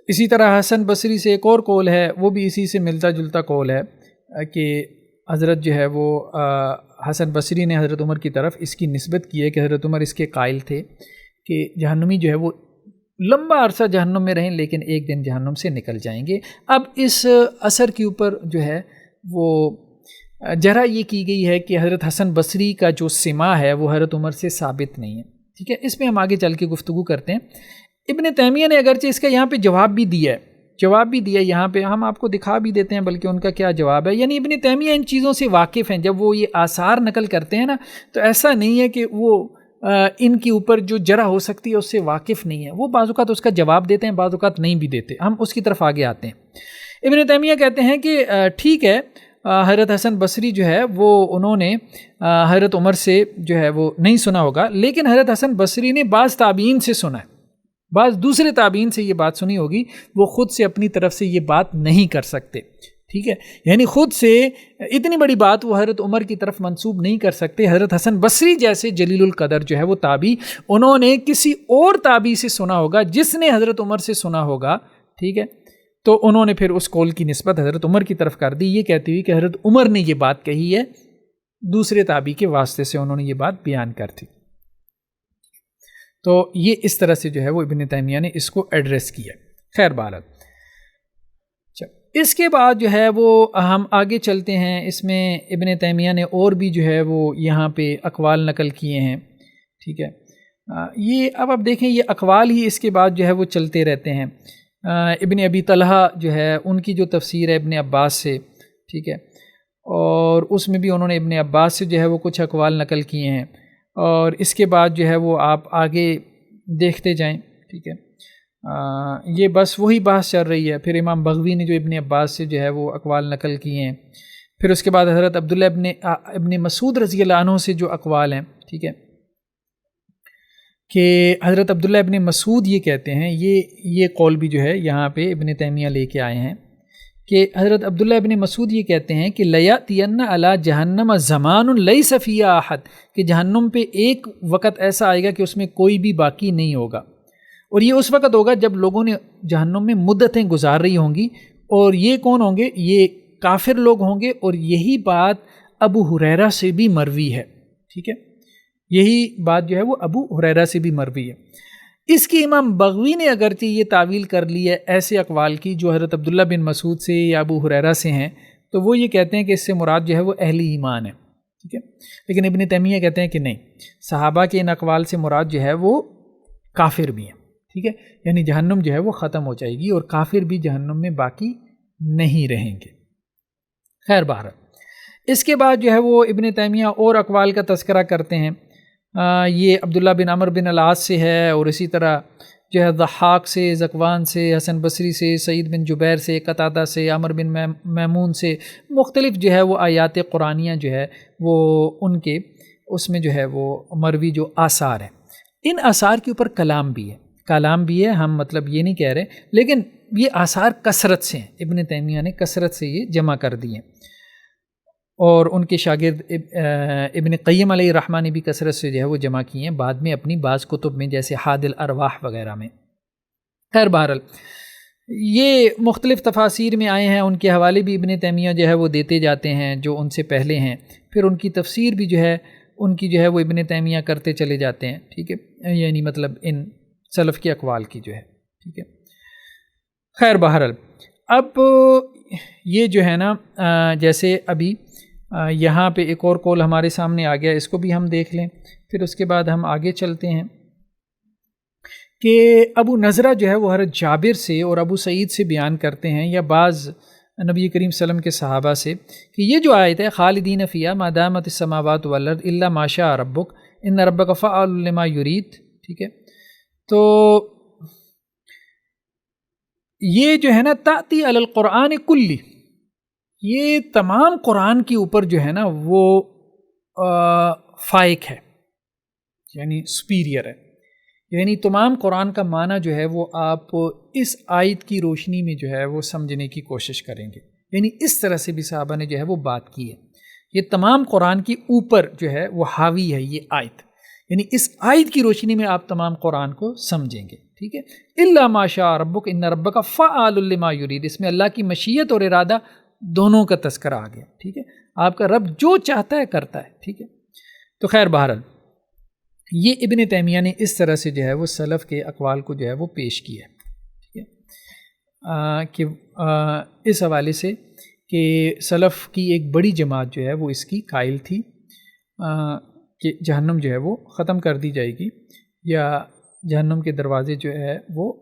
Speaker 1: اسی طرح حسن بصری سے ایک اور قول ہے، وہ بھی اسی سے ملتا جلتا قول ہے کہ حضرت جو ہے وہ حسن بصری نے حضرت عمر کی طرف اس کی نسبت کی ہے کہ حضرت عمر اس کے قائل تھے کہ جہنمی جو ہے وہ لمبا عرصہ جہنم میں رہیں لیکن ایک دن جہنم سے نکل جائیں گے۔ اب اس اثر کے اوپر جو ہے وہ جرح یہ کی گئی ہے کہ حضرت حسن بصری کا جو سماع ہے وہ حضرت عمر سے ثابت نہیں ہے، ٹھیک ہے۔ اس میں ہم آگے چل کے گفتگو کرتے ہیں۔ ابن تیمیہ نے اگرچہ اس کا یہاں پہ جواب بھی دیا ہے، یہاں پہ ہم آپ کو دکھا بھی دیتے ہیں بلکہ ان کا کیا جواب ہے، یعنی ابن تیمیہ ان چیزوں سے واقف ہیں، جب وہ یہ آثار نقل کرتے ہیں نا تو ایسا نہیں ہے کہ وہ ان کے اوپر جو جرح ہو سکتی ہے اس سے واقف نہیں ہے، وہ بعض اوقات اس کا جواب دیتے ہیں، بعض اوقات نہیں بھی دیتے، ہم اس کی طرف آگے آتے ہیں۔ ابن تیمیہ کہتے ہیں کہ ٹھیک ہے، حضرت حسن بصری جو ہے وہ انہوں نے حضرت عمر سے جو ہے وہ نہیں سنا ہوگا، لیکن حضرت حسن بصری نے بعض تابعین سے سنا ہے، بعض دوسرے تابعین سے یہ بات سنی ہوگی، وہ خود سے اپنی طرف سے یہ بات نہیں کر سکتے، ٹھیک ہے، یعنی خود سے اتنی بڑی بات وہ حضرت عمر کی طرف منسوب نہیں کر سکتے۔ حضرت حسن بصری جیسے جلیل القدر جو ہے وہ تابعی، انہوں نے کسی اور تابعی سے سنا ہوگا جس نے حضرت عمر سے سنا ہوگا، ٹھیک ہے، تو انہوں نے پھر اس قول کی نسبت حضرت عمر کی طرف کر دی، یہ کہتی ہوئی کہ حضرت عمر نے یہ بات کہی ہے، دوسرے تابعی کے واسطے سے انہوں نے یہ بات بیان کر دی۔ تو یہ اس طرح سے جو ہے وہ ابن تیمیہ نے اس کو ایڈریس کیا۔ خیر بہرحال، اس کے بعد جو ہے وہ ہم آگے چلتے ہیں، اس میں ابن تیمیہ نے اور بھی جو ہے وہ یہاں پہ اقوال نقل کیے ہیں، ٹھیک ہے۔ یہ اب آپ دیکھیں یہ اقوال ہی اس کے بعد جو ہے وہ چلتے رہتے ہیں۔ ابن ابی طلحہ جو ہے ان کی جو تفسیر ہے ابن عباس سے، ٹھیک ہے، اور اس میں بھی انہوں نے ابن عباس سے جو ہے وہ کچھ اقوال نقل کیے ہیں، اور اس کے بعد جو ہے وہ آپ آگے دیکھتے جائیں، ٹھیک ہے۔ یہ بس وہی بحث چل رہی ہے۔ پھر امام بغوی نے جو ابن عباس سے جو ہے وہ اقوال نقل کیے ہیں، پھر اس کے بعد حضرت عبداللہ ابن مسعود رضی اللہ عنہ سے جو اقوال ہیں، ٹھیک ہے، کہ حضرت عبداللہ ابن مسعود یہ کہتے ہیں، یہ قول بھی جو ہے یہاں پہ ابن تیمیہ لے کے آئے ہیں کہ حضرت عبداللہ ابن مسعود یہ کہتے ہیں کہ لیاتین علی جہنم زمان لیس فیہ احد، کہ جہنم پہ ایک وقت ایسا آئے گا کہ اس میں کوئی بھی باقی نہیں ہوگا، اور یہ اس وقت ہوگا جب لوگوں نے جہنم میں مدتیں گزار رہی ہوں گی، اور یہ کون ہوں گے؟ یہ کافر لوگ ہوں گے، اور یہی بات ابو ہریرہ سے بھی مروی ہے، ٹھیک ہے، یہی بات جو ہے وہ ابو ہریرہ سے بھی مروی ہے۔ اس کی امام بغوی نے اگرچہ یہ تعویل کر لی ہے ایسے اقوال کی جو حضرت عبداللہ بن مسعود سے یا ابو ہریرہ سے ہیں، تو وہ یہ کہتے ہیں کہ اس سے مراد جو ہے وہ اہل ایمان ہے، ٹھیک ہے، لیکن ابن تیمیہ کہتے ہیں کہ نہیں، صحابہ کے ان اقوال سے مراد جو ہے وہ کافر بھی ہیں، ٹھیک ہے، یعنی جہنم جو ہے وہ ختم ہو جائے گی اور کافر بھی جہنم میں باقی نہیں رہیں گے۔ خیر بہرحال اس کے بعد جو ہے وہ ابن تیمیہ اور اقوال کا تذکرہ کرتے ہیں، یہ عبداللہ بن عمر بن العاص سے ہے، اور اسی طرح جو ہے ضحاک سے، ذکوان سے، حسن بصری سے، سعید بن جبیر سے، قتادہ سے، عمر بن میمون سے، مختلف جو ہے وہ آیات قرآنیہ جو ہے وہ ان کے اس میں جو ہے وہ مروی جو آثار ہیں، ان آثار کے اوپر کلام بھی ہے، ہم مطلب یہ نہیں کہہ رہے، لیکن یہ آثار کثرت سے ہیں، ابن تیمیہ نے کثرت سے یہ جمع کر دی ہیں، اور ان کے شاگرد ابن قیم علیہ الرحمہ نے بھی کثرت سے جو ہے وہ جمع کی ہیں بعد میں اپنی بعض کتب میں، جیسے حاد الارواح وغیرہ میں۔ خیر بہرحال یہ مختلف تفاسیر میں آئے ہیں، ان کے حوالے بھی ابن تیمیہ جو ہے وہ دیتے جاتے ہیں جو ان سے پہلے ہیں، پھر ان کی تفسیر بھی جو ہے ان کی جو ہے وہ ابن تیمیہ کرتے چلے جاتے ہیں، ٹھیک ہے، یعنی مطلب ان سلف کے اقوال کی جو ہے، ٹھیک ہے۔ خیر بہرحال اب یہ جو ہے نا جیسے ابھی یہاں پہ ایک اور قول ہمارے سامنے آ گیا، اس کو بھی ہم دیکھ لیں، پھر اس کے بعد ہم آگے چلتے ہیں کہ ابو نضرہ جو ہے وہ حضرت جابر سے اور ابو سعید سے بیان کرتے ہیں، یا بعض نبی کریم صلی اللہ علیہ وسلم کے صحابہ سے، کہ یہ جو آیت ہے خالدین فیہا ما دامت السماوات والارض الا ما شاء ربک ان ربک فعال لما یرید، ٹھیک ہے، تو یہ جو ہے نا تاتی علی القرآن کلی، یہ تمام قرآن کے اوپر جو ہے نا وہ فائق ہے، یعنی سپیریئر ہے، یعنی تمام قرآن کا معنی جو ہے وہ آپ اس آیت کی روشنی میں جو ہے وہ سمجھنے کی کوشش کریں گے، یعنی اس طرح سے بھی صحابہ نے جو ہے وہ بات کی ہے، یہ تمام قرآن کے اوپر جو ہے وہ حاوی ہے یہ آیت، یعنی اس آیت کی روشنی میں آپ تمام قرآن کو سمجھیں گے، ٹھیک ہے۔ الا ما شاء ربک ان ربک فعال لما یرید، اس میں اللہ کی مشیت اور ارادہ دونوں کا تذکرہ آ گیا، ٹھیک ہے، آپ کا رب جو چاہتا ہے کرتا ہے، ٹھیک ہے۔ تو خیر بہرحال یہ ابن تیمیہ نے اس طرح سے جو ہے وہ سلف کے اقوال کو جو ہے وہ پیش کیا ہے، ٹھیک ہے، کہ اس حوالے سے کہ سلف کی ایک بڑی جماعت جو ہے وہ اس کی قائل تھی کہ جہنم جو ہے وہ ختم کر دی جائے گی، یا جہنم کے دروازے جو ہے وہ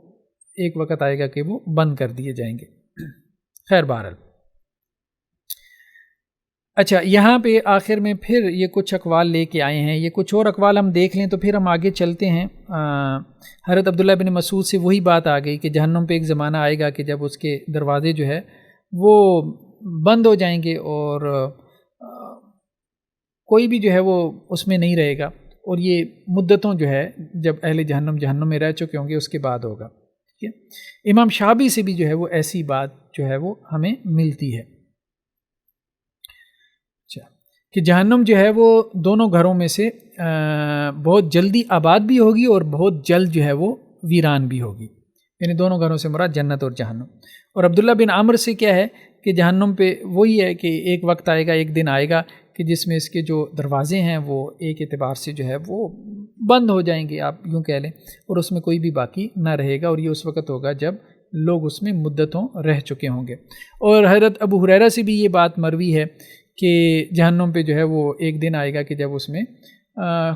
Speaker 1: ایک وقت آئے گا کہ وہ بند کر دیے جائیں گے۔ خیر بہرحال اچھا، یہاں پہ آخر میں پھر یہ کچھ اقوال لے کے آئے ہیں، یہ کچھ اور اقوال ہم دیکھ لیں تو پھر ہم آگے چلتے ہیں۔ حضرت عبداللہ بن مسعود سے وہی بات آ گئی کہ جہنم پہ ایک زمانہ آئے گا کہ جب اس کے دروازے جو ہے وہ بند ہو جائیں گے اور کوئی بھی جو ہے وہ اس میں نہیں رہے گا، اور یہ مدتوں جو ہے جب اہل جہنم میں رہ چکے ہوں گے اس کے بعد ہوگا، ٹھیک ہے۔ امام شعبی سے بھی جو ہے وہ ایسی بات جو ہے وہ ہمیں ملتی ہے کہ جہنم جو ہے وہ دونوں گھروں میں سے بہت جلدی آباد بھی ہوگی اور بہت جلد جو ہے وہ ویران بھی ہوگی، یعنی دونوں گھروں سے مراد جنت اور جہنم۔ اور عبداللہ بن عمر سے کیا ہے کہ جہنم پہ وہی ہے کہ ایک وقت آئے گا، ایک دن آئے گا کہ جس میں اس کے جو دروازے ہیں وہ ایک اعتبار سے جو ہے وہ بند ہو جائیں گے، آپ یوں کہہ لیں، اور اس میں کوئی بھی باقی نہ رہے گا، اور یہ اس وقت ہوگا جب لوگ اس میں مدتوں رہ چکے ہوں گے۔ اور حضرت ابو ہریرہ سے بھی یہ بات مروی ہے کہ جہنم پہ جو ہے وہ ایک دن آئے گا کہ جب اس میں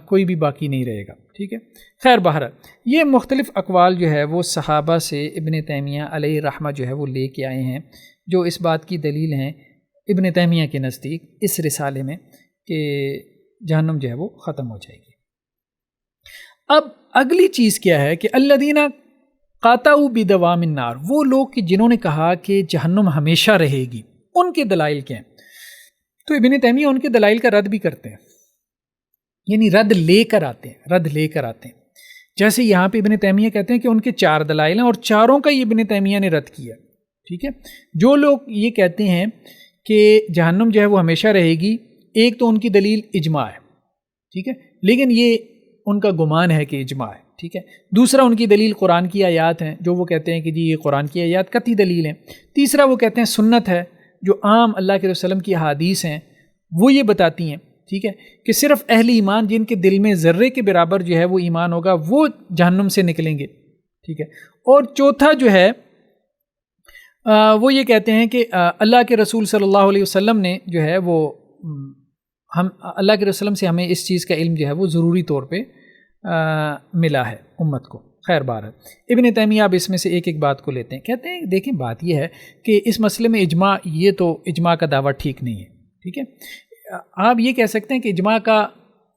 Speaker 1: کوئی بھی باقی نہیں رہے گا، ٹھیک ہے۔ خیر بہرحال یہ مختلف اقوال جو ہے وہ صحابہ سے ابن تیمیہ علیہ الرحمہ جو ہے وہ لے کے آئے ہیں، جو اس بات کی دلیل ہیں ابن تیمیہ کے نزدیک اس رسالے میں کہ جہنم جو ہے وہ ختم ہو جائے گی۔ اب اگلی چیز کیا ہے کہ الذین قاطعوا بدوام النار، وہ لوگ کہ جنہوں نے کہا کہ جہنم ہمیشہ رہے گی، ان کے دلائل کیا ہیں؟ تو ابن تیمیہ ان کے دلائل کا رد بھی کرتے ہیں، یعنی رد لے کر آتے ہیں جیسے یہاں پہ ابن تیمیہ کہتے ہیں کہ ان کے 4 دلائل ہیں اور چاروں کا یہ ابن تیمیہ نے رد کیا. ٹھیک ہے. جو لوگ یہ کہتے ہیں کہ جہنم جو ہے وہ ہمیشہ رہے گی، ایک تو ان کی دلیل اجماع ہے. ٹھیک ہے، لیکن یہ ان کا گمان ہے کہ اجماع ہے. ٹھیک ہے. دوسرا ان کی دلیل قرآن کی آیات ہیں، جو وہ کہتے ہیں کہ جی یہ قرآن کی آیات قطعی دلیل ہیں. تیسرا وہ کہتے ہیں سنت ہے، جو عام اللہ کے وسلم کی احادیث ہیں وہ یہ بتاتی ہیں. ٹھیک ہے، کہ صرف اہل ایمان جن کے دل میں ذرے کے برابر جو ہے وہ ایمان ہوگا وہ جہنم سے نکلیں گے. ٹھیک ہے. اور چوتھا جو ہے وہ یہ کہتے ہیں کہ اللہ کے رسول صلی اللہ علیہ وسلم نے جو ہے وہ ہم اللہ کے رسول سے ہمیں اس چیز کا علم جو ہے وہ ضروری طور پہ ملا ہے امت کو. خیر بار ہے. ابن تیمیہ اب اس میں سے ایک ایک بات کو لیتے ہیں. کہتے ہیں دیکھیں بات یہ ہے کہ اس مسئلے میں اجماع، یہ تو اجماع کا دعویٰ ٹھیک نہیں ہے. ٹھیک ہے. آپ یہ کہہ سکتے ہیں کہ اجماع کا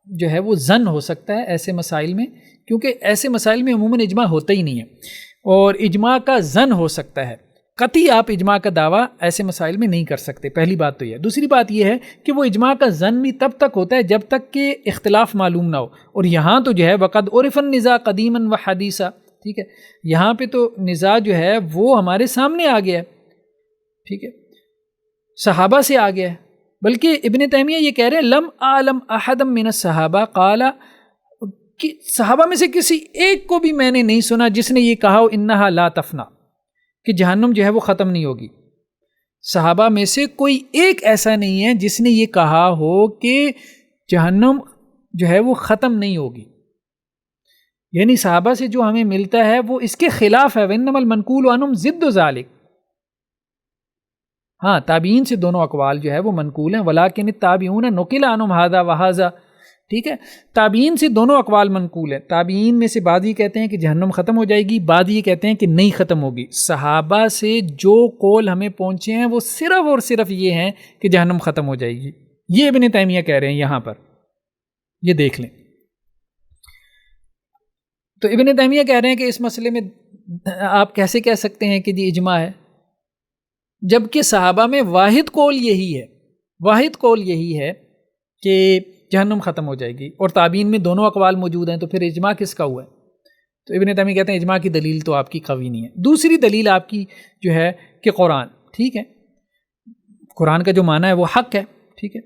Speaker 1: جو ہے وہ ظن ہو سکتا ہے ایسے مسائل میں، کیونکہ ایسے مسائل میں عموماً اجماع ہوتا ہی نہیں ہے، اور اجماع کا ظن ہو سکتا ہے. قطعی آپ اجماع کا دعویٰ ایسے مسائل میں نہیں کر سکتے. پہلی بات تو یہ ہے. دوسری بات یہ ہے کہ وہ اجماع کا ظن بھی تب تک ہوتا ہے جب تک کہ اختلاف معلوم نہ ہو، اور یہاں تو جو ہے وقد عرف النزاع قدیما و حدیثا. ٹھیک ہے. یہاں پہ تو نزاع جو ہے وہ ہمارے سامنے آ گیا ہے. ٹھیک ہے. صحابہ سے آ گیا ہے. بلکہ ابن تیمیہ یہ کہہ رہے ہیں لم اعلم احد من الصحابہ قال، کہ صحابہ میں سے کسی ایک کو بھی میں نے نہیں سنا جس نے یہ کہا ہو انہا لا تفنا، کہ جہنم جو ہے وہ ختم نہیں ہوگی. صحابہ میں سے کوئی ایک ایسا نہیں ہے جس نے یہ کہا ہو کہ جہنم جو ہے وہ ختم نہیں ہوگی. یعنی صحابہ سے جو ہمیں ملتا ہے وہ اس کے خلاف ہے. وَإِنَّمَا الْمَنْقُولُ عَنْهُمْ ضِدُّ ذَلِكَ. ہاں تابعین سے دونوں اقوال جو ہے وہ منقول ہیں. وَلَٰكِنِ التَّابِعُونَ نُقِلَ عَنْهُمْ هَٰذَا وَهَٰذَا. ٹھیک ہے. تابعین سے دونوں اقوال منقول ہیں. تابعین میں سے بعض یہ کہتے ہیں کہ جہنم ختم ہو جائے گی، بعض یہ کہتے ہیں کہ نہیں ختم ہوگی. صحابہ سے جو قول ہمیں پہنچے ہیں وہ صرف اور صرف یہ ہیں کہ جہنم ختم ہو جائے گی. یہ ابن تیمیہ کہہ رہے ہیں یہاں پر، یہ دیکھ لیں. تو ابن تیمیہ کہہ رہے ہیں کہ اس مسئلے میں آپ کیسے کہہ سکتے ہیں کہ جی اجماع ہے، جبکہ صحابہ میں واحد قول یہی ہے، واحد قول یہی ہے کہ جہنم ختم ہو جائے گی، اور تابعین میں دونوں اقوال موجود ہیں. تو پھر اجماع کس کا ہوا ہے؟ تو ابن تیمیہ کہتے ہیں اجماع کی دلیل تو آپ کی قوی نہیں ہے. دوسری دلیل آپ کی جو ہے کہ قرآن، ٹھیک ہے، قرآن کا جو معنی ہے وہ حق ہے. ٹھیک ہے.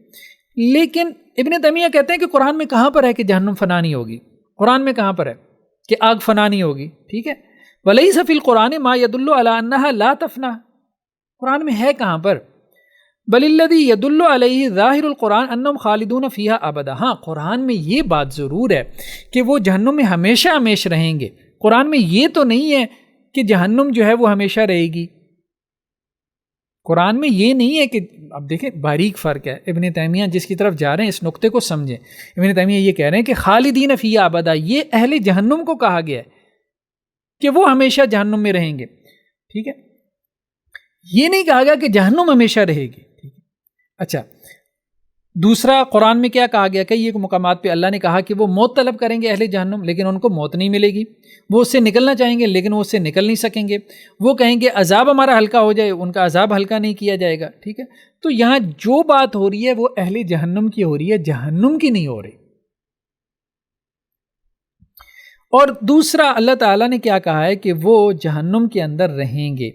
Speaker 1: لیکن ابن تیمیہ کہتے ہیں کہ قرآن میں کہاں پر ہے کہ جہنم فنا نہیں ہوگی؟ قرآن میں کہاں پر ہے کہ آگ فنا نہیں ہوگی؟ ٹھیک ہے. وَلَيْسَ فِي الْقُرْآنِ مَا يَدُلُّ عَلَىٰ أَنَّهَا لَا تَفْنَىٰ. قرآن میں ہے کہاں پر؟ بل الذی یدل علیہ ظاہر القرآن انہم خالدون فیہا ابدا. ہاں قرآن میں یہ بات ضرور ہے کہ وہ جہنم میں ہمیشہ ہمیشہ رہیں گے. قرآن میں یہ تو نہیں ہے کہ جہنم جو ہے وہ ہمیشہ رہے گی. قرآن میں یہ نہیں ہے کہ، اب دیکھیں باریک فرق ہے. ابن تیمیہ جس کی طرف جا رہے ہیں اس نقطے کو سمجھیں. ابن تیمیہ یہ کہہ رہے ہیں کہ خالدین فیہا ابدا، یہ اہل جہنم کو کہا گیا ہے کہ وہ ہمیشہ جہنم میں رہیں گے. ٹھیک ہے. یہ نہیں کہا گیا کہ جہنم ہمیشہ رہے گی. اچھا، دوسرا قرآن میں کیا کہا گیا؟ کئی ایک مقامات پہ اللہ نے کہا کہ وہ موت طلب کریں گے اہل جہنم، لیکن ان کو موت نہیں ملے گی. وہ اس سے نکلنا چاہیں گے لیکن وہ اس سے نکل نہیں سکیں گے. وہ کہیں گے عذاب ہمارا ہلکا ہو جائے، ان کا عذاب ہلکا نہیں کیا جائے گا. ٹھیک ہے. تو یہاں جو بات ہو رہی ہے وہ اہل جہنم کی ہو رہی ہے، جہنم کی نہیں ہو رہی. اور دوسرا اللہ تعالیٰ نے کیا کہا ہے کہ وہ جہنم کے اندر رہیں گے.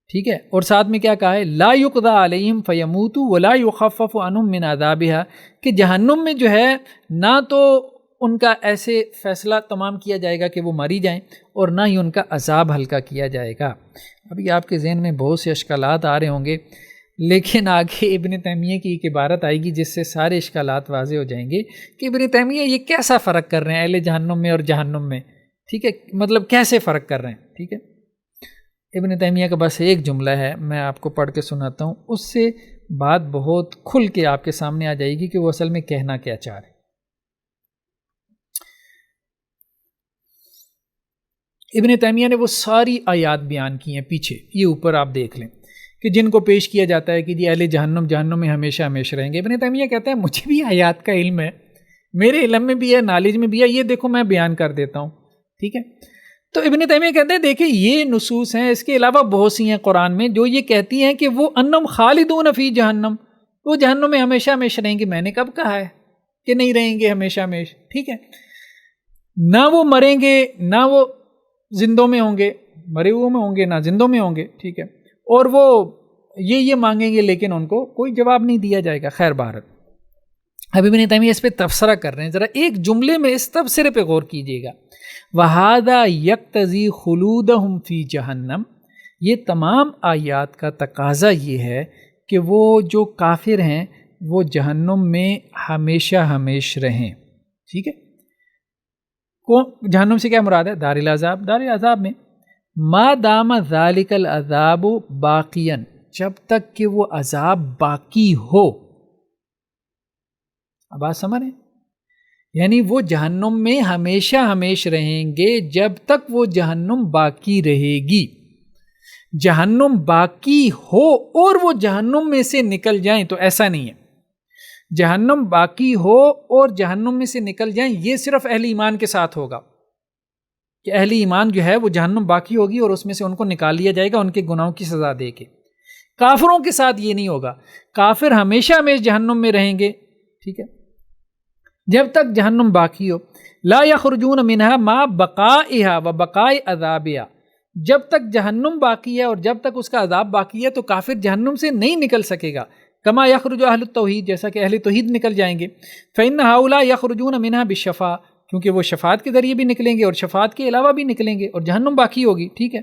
Speaker 1: ٹھیک ہے. اور ساتھ میں کیا کہا ہے؟ لا یقضی علیہم فیموتوا ولا یخفف عنہم من عذابہا، کہ جہنم میں جو ہے نہ تو ان کا ایسے فیصلہ تمام کیا جائے گا کہ وہ ماری جائیں، اور نہ ہی ان کا عذاب ہلکا کیا جائے گا. ابھی آپ کے ذہن میں بہت سے اشکالات آ رہے ہوں گے، لیکن آگے ابن تیمیہ کی ایک عبارت آئے گی جس سے سارے اشکالات واضح ہو جائیں گے کہ ابن تیمیہ یہ کیسا فرق کر رہے ہیں اہل جہنم میں اور جہنم میں. ٹھیک ہے. مطلب کیسے فرق کر رہے ہیں. ٹھیک ہے. ابن تیمیہ کا بس ایک جملہ ہے، میں آپ کو پڑھ کے سناتا ہوں، اس سے بات بہت کھل کے آپ کے سامنے آ جائے گی کہ وہ اصل میں کہنا کیا چاہ رہے. ابن تیمیہ نے وہ ساری آیات بیان کی ہیں پیچھے، یہ اوپر آپ دیکھ لیں، کہ جن کو پیش کیا جاتا ہے کہ جی اہل جہنم جہنم میں ہمیشہ ہمیشہ رہیں گے. ابن تیمیہ کہتے ہیں مجھے بھی آیات کا علم ہے، میرے علم میں بھی ہے، نالج میں بھی ہے، یہ دیکھو میں بیان کر دیتا ہوں. ٹھیک ہے. تو ابن تیمیہ کہتے ہیں دیکھیں یہ نصوص ہیں، اس کے علاوہ بہت سی ہیں قرآن میں جو یہ کہتی ہیں کہ وہ انہم خالدون فی جہنم، وہ جہنم میں ہمیشہ ہمیشہ رہیں گے. میں نے کب کہا ہے کہ نہیں رہیں گے ہمیشہ ہمیشہ؟ ٹھیک ہے. نہ وہ مریں گے نہ وہ زندوں میں ہوں گے، مرے ہوئے میں ہوں گے نہ زندوں میں ہوں گے، ٹھیک ہے، اور وہ یہ مانگیں گے لیکن ان کو کوئی جواب نہیں دیا جائے گا. خیر بہرحال ابھی ابن تیمیہ اس پہ تبصرہ کر رہے ہیں، ذرا ایک جملے میں اس تبصرے پہ غور کیجیے گا. وَهَذَا يَقْتَضِي خُلُودَهُمْ فِي جَهَنَّمَ، یہ تمام آیات کا تقاضا یہ ہے کہ وہ جو کافر ہیں وہ جہنم میں ہمیشہ ہمیش رہیں. ٹھیک ہے، جہنم سے کیا مراد ہے؟ دار العذاب، دار العذاب میں ما دام ذالک العذاب باقیاً، جب تک کہ وہ عذاب باقی ہو. اب بات سمجھ رہے ہیں؟ یعنی وہ جہنم میں ہمیشہ ہمیش رہیں گے جب تک وہ جہنم باقی رہے گی. جہنم باقی ہو اور وہ جہنم میں سے نکل جائیں تو ایسا نہیں ہے. جہنم باقی ہو اور جہنم میں سے نکل جائیں یہ صرف اہل ایمان کے ساتھ ہوگا، کہ اہل ایمان جو ہے وہ جہنم باقی ہوگی اور اس میں سے ان کو نکال لیا جائے گا ان کے گناہوں کی سزا دے کے. کافروں کے ساتھ یہ نہیں ہوگا، کافر ہمیشہ ہمیش جہنم میں رہیں گے. ٹھیک ہے، جب تک جہنم باقی ہو. لا یخرجون منها ما بقائها و بقاء عذابها، جب تک جہنم باقی ہے اور جب تک اس کا عذاب باقی ہے تو کافر جہنم سے نہیں نکل سکے گا. کما یخرج اہل التوحید، جیسا کہ اہل توحید نکل جائیں گے. فإن هؤلاء یخرجون منها بالشفاعة، کیونکہ وہ شفاعت کے ذریعے بھی نکلیں گے اور شفاعت کے علاوہ بھی نکلیں گے اور جہنم باقی ہوگی. ٹھیک ہے،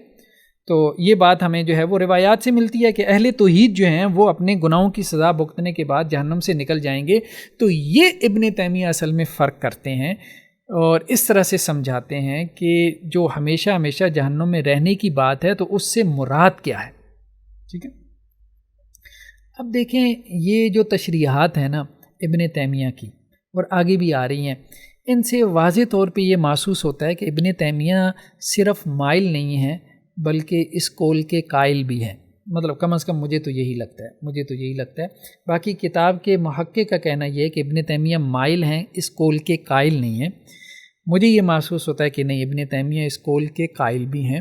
Speaker 1: تو یہ بات ہمیں جو ہے وہ روایات سے ملتی ہے کہ اہل توحید جو ہیں وہ اپنے گناہوں کی سزا بھگتنے کے بعد جہنم سے نکل جائیں گے. تو یہ ابن تیمیہ اصل میں فرق کرتے ہیں اور اس طرح سے سمجھاتے ہیں کہ جو ہمیشہ ہمیشہ جہنم میں رہنے کی بات ہے تو اس سے مراد کیا ہے. ٹھیک ہے، اب دیکھیں یہ جو تشریحات ہیں نا ابن تیمیہ کی اور آگے بھی آ رہی ہیں، ان سے واضح طور پہ یہ محسوس ہوتا ہے کہ ابن تیمیہ صرف مائل نہیں ہیں بلکہ اس قول کے قائل بھی ہیں. مطلب کم از کم مجھے تو یہی لگتا ہے. باقی کتاب کے محقق کا کہنا یہ ہے کہ ابن تیمیہ مائل ہیں، اس قول کے قائل نہیں ہیں. مجھے یہ محسوس ہوتا ہے کہ نہیں، ابن تیمیہ اس قول کے قائل بھی ہیں،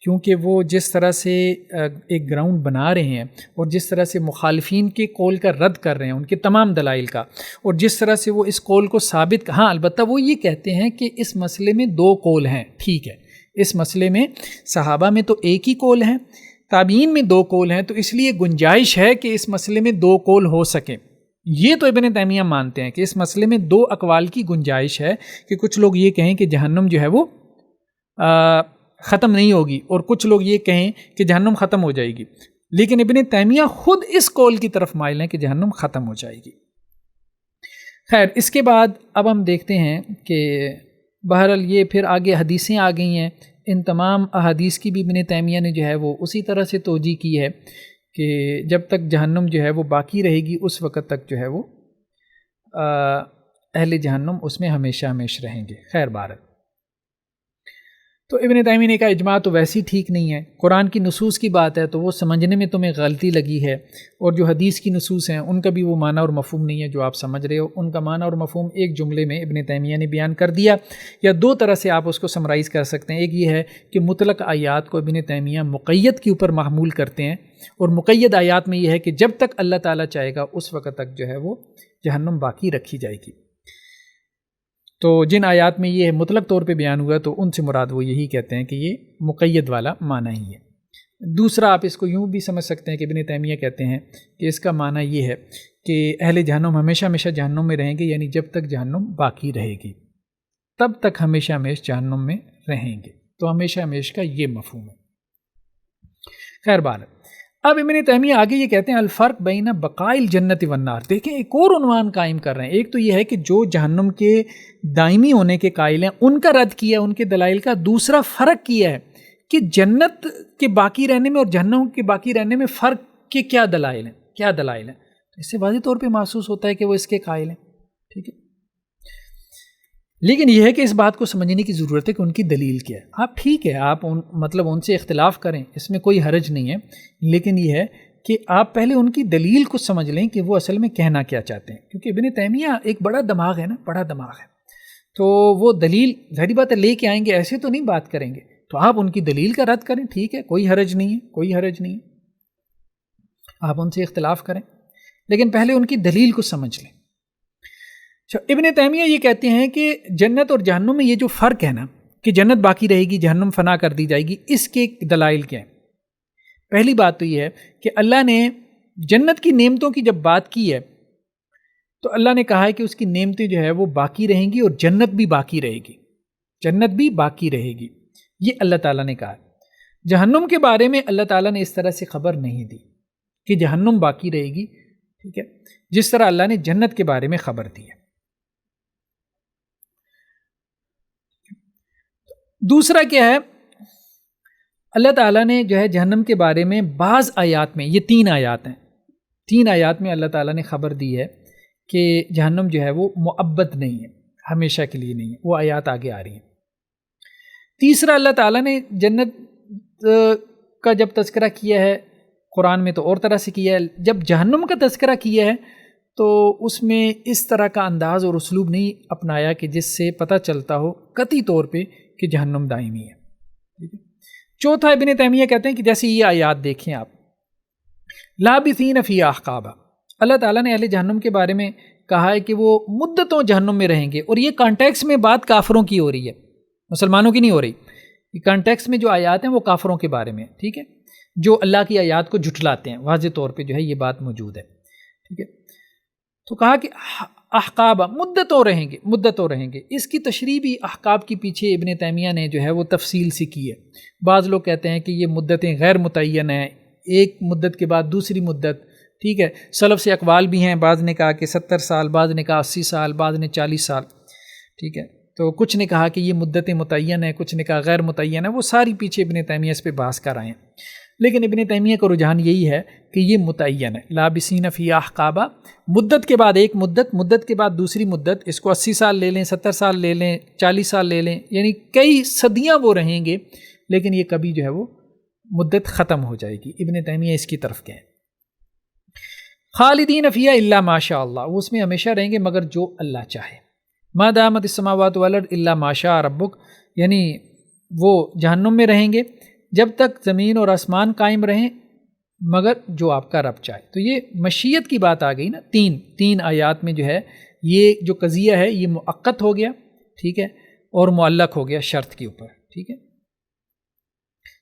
Speaker 1: کیونکہ وہ جس طرح سے ایک گراؤنڈ بنا رہے ہیں اور جس طرح سے مخالفین کے قول کا رد کر رہے ہیں ان کے تمام دلائل کا، اور جس طرح سے وہ اس قول کو ثابت، ہاں البتہ وہ یہ کہتے ہیں کہ اس مسئلے میں دو قول ہیں. ٹھیک ہے، اس مسئلے میں صحابہ میں تو ایک ہی قول ہیں، تابعین میں دو قول ہیں، تو اس لیے گنجائش ہے کہ اس مسئلے میں دو قول ہو سکیں. یہ تو ابن تیمیہ مانتے ہیں کہ اس مسئلے میں دو اقوال کی گنجائش ہے، کہ کچھ لوگ یہ کہیں کہ جہنم جو ہے وہ ختم نہیں ہوگی اور کچھ لوگ یہ کہیں کہ جہنم ختم ہو جائے گی. لیکن ابن تیمیہ خود اس قول کی طرف مائل ہیں کہ جہنم ختم ہو جائے گی. خیر، اس کے بعد اب ہم دیکھتے ہیں کہ بہرحال یہ پھر آگے حدیثیں آ گئی ہیں. ان تمام احادیث کی بھی ابن تیمیہ نے جو ہے وہ اسی طرح سے توجیہ کی ہے کہ جب تک جہنم جو ہے وہ باقی رہے گی اس وقت تک جو ہے وہ اہل جہنم اس میں ہمیشہ ہمیش رہیں گے. خیر بہرحال تو ابن تیمیہ نے کہا اجماع تو ویسی ٹھیک نہیں ہے، قرآن کی نصوص کی بات ہے تو وہ سمجھنے میں تمہیں غلطی لگی ہے، اور جو حدیث کی نصوص ہیں ان کا بھی وہ معنی اور مفہوم نہیں ہے جو آپ سمجھ رہے ہو. ان کا معنی اور مفہوم ایک جملے میں ابن تیمیہ نے بیان کر دیا، یا دو طرح سے آپ اس کو سمرائز کر سکتے ہیں. ایک یہ ہے کہ مطلق آیات کو ابن تیمیہ مقید کے اوپر محمول کرتے ہیں، اور مقید آیات میں یہ ہے کہ جب تک اللہ تعالیٰ چاہے گا اس وقت تک جو ہے وہ جہنم باقی رکھی جائے گی. تو جن آیات میں یہ مطلق طور پہ بیان ہوا تو ان سے مراد وہ یہی کہتے ہیں کہ یہ مقید والا معنی ہی ہے. دوسرا آپ اس کو یوں بھی سمجھ سکتے ہیں کہ ابن تیمیہ کہتے ہیں کہ اس کا معنی یہ ہے کہ اہل جہنم ہمیشہ ہمیشہ جہنم میں رہیں گے، یعنی جب تک جہنم باقی رہے گی تب تک ہمیشہ ہمیش جہنم میں رہیں گے. تو ہمیشہ ہمیش کا یہ مفہوم ہے. خیر بہرحال اب ابن تیمیہ آگے یہ کہتے ہیں الفرق بین بقاء الجنت والنار. دیکھیں ایک اور عنوان قائم کر رہے ہیں. ایک تو یہ ہے کہ جو جہنم کے دائمی ہونے کے قائل ہیں ان کا رد کیا ان کے دلائل کا. دوسرا فرق کیا ہے کہ جنت کے باقی رہنے میں اور جہنم کے باقی رہنے میں فرق کے کیا دلائل ہیں. تو اس سے واضح طور پہ محسوس ہوتا ہے کہ وہ اس کے قائل ہیں. ٹھیک ہے، لیکن یہ ہے کہ اس بات کو سمجھنے کی ضرورت ہے کہ ان کی دلیل کیا ہے. آپ ٹھیک ہے آپ ان سے اختلاف کریں، اس میں کوئی حرج نہیں ہے، لیکن یہ ہے کہ آپ پہلے ان کی دلیل کو سمجھ لیں کہ وہ اصل میں کہنا کیا چاہتے ہیں. کیونکہ ابن تیمیہ ایک بڑا دماغ ہے نا، بڑا دماغ ہے، تو وہ دلیل ظاہری بات ہے لے کے آئیں گے، ایسے تو نہیں بات کریں گے. تو آپ ان کی دلیل کا رد کریں، ٹھیک ہے، کوئی حرج نہیں ہے، آپ ان سے اختلاف کریں، لیکن پہلے ان کی دلیل کو سمجھ لیں. ابن تیمیہ یہ کہتے ہیں کہ جنت اور جہنم میں یہ جو فرق ہے نا کہ جنت باقی رہے گی جہنم فنا کر دی جائے گی، اس کے دلائل کیا ہیں؟ پہلی بات تو یہ ہے کہ اللہ نے جنت کی نعمتوں کی جب بات کی ہے تو اللہ نے کہا ہے کہ اس کی نعمتیں جو ہے وہ باقی رہیں گی اور جنت بھی باقی رہے گی، جنت بھی باقی رہے گی، یہ اللہ تعالیٰ نے کہا ہے۔ جہنم کے بارے میں اللہ تعالیٰ نے اس طرح سے خبر نہیں دی کہ جہنم باقی رہے گی، ٹھیک ہے، جس طرح اللہ نے جنت کے بارے میں خبر دی ہے۔ دوسرا کیا ہے، اللہ تعالیٰ نے جو ہے جہنم کے بارے میں بعض آیات میں، یہ 3 آیات ہیں، 3 آیات میں اللہ تعالیٰ نے خبر دی ہے کہ جہنم جو ہے وہ مؤبد نہیں ہے، ہمیشہ کے لیے نہیں ہے، وہ آیات آگے آ رہی ہیں۔ تیسرا، اللہ تعالیٰ نے جنت کا جب تذکرہ کیا ہے قرآن میں تو اور طرح سے کیا ہے، جب جہنم کا تذکرہ کیا ہے تو اس میں اس طرح کا انداز اور اسلوب نہیں اپنایا کہ جس سے پتہ چلتا ہو قطعی طور پہ کہ جہنم دائمی ہے، ٹھیک ہے۔ چوتھا، ابن تیمیہ کہتے ہیں کہ جیسے یہ آیات دیکھیں آپ، لابثین فی احقابا، اللہ تعالیٰ نے اہل جہنم کے بارے میں کہا ہے کہ وہ مدتوں جہنم میں رہیں گے، اور یہ کانٹیکس میں بات کافروں کی ہو رہی ہے، مسلمانوں کی نہیں ہو رہی۔ یہ کانٹیکس میں جو آیات ہیں وہ کافروں کے بارے میں، ٹھیک ہے، جو اللہ کی آیات کو جھٹلاتے ہیں، واضح طور پہ جو ہے یہ بات موجود ہے، ٹھیک ہے۔ تو کہا کہ احقابہ، مدتوں رہیں گے۔ اس کی تشریح بھی احقاب کی پیچھے ابن تیمیہ نے جو ہے وہ تفصیل سے کی ہے۔ بعض لوگ کہتے ہیں کہ یہ مدتیں غیر متعین ہیں، ایک مدت کے بعد دوسری مدت، ٹھیک ہے۔ سلف سے اقوال بھی ہیں، بعض نے کہا کہ 70 سال، بعض نے کہا 80 سال، بعض نے 40 سال، ٹھیک ہے۔ تو کچھ نے کہا کہ یہ مدتیں متعین ہیں، کچھ نے کہا غیر متعین ہے، وہ ساری پیچھے ابن تیمیہ اس پہ بحث کر آئے ہیں، لیکن ابن تیمیہ کا رجحان یہی ہے کہ یہ متعین ہے، لابسین فی احقابہ، مدت کے بعد ایک مدت کے بعد دوسری مدت، اس کو 80 سال لے لیں، 70 سال لے لیں، 40 سال لے لیں، یعنی کئی صدیاں وہ رہیں گے، لیکن یہ کبھی جو ہے وہ مدت ختم ہو جائے گی۔ ابن تیمیہ اس کی طرف گئے۔ خالدین فیہا الا ما شاء اللہ، وہ اس میں ہمیشہ رہیں گے مگر جو اللہ چاہے۔ ما دامت السماوات والارض الا ما شاء ربک، یعنی وہ جہنم میں رہیں گے جب تک زمین اور آسمان قائم رہیں مگر جو آپ کا رب چاہے۔ تو یہ مشیت کی بات آ گئی نا، تین آیات میں جو ہے یہ جو قضیہ ہے یہ مؤقت ہو گیا، ٹھیک ہے، اور معلق ہو گیا شرط کے اوپر، ٹھیک ہے۔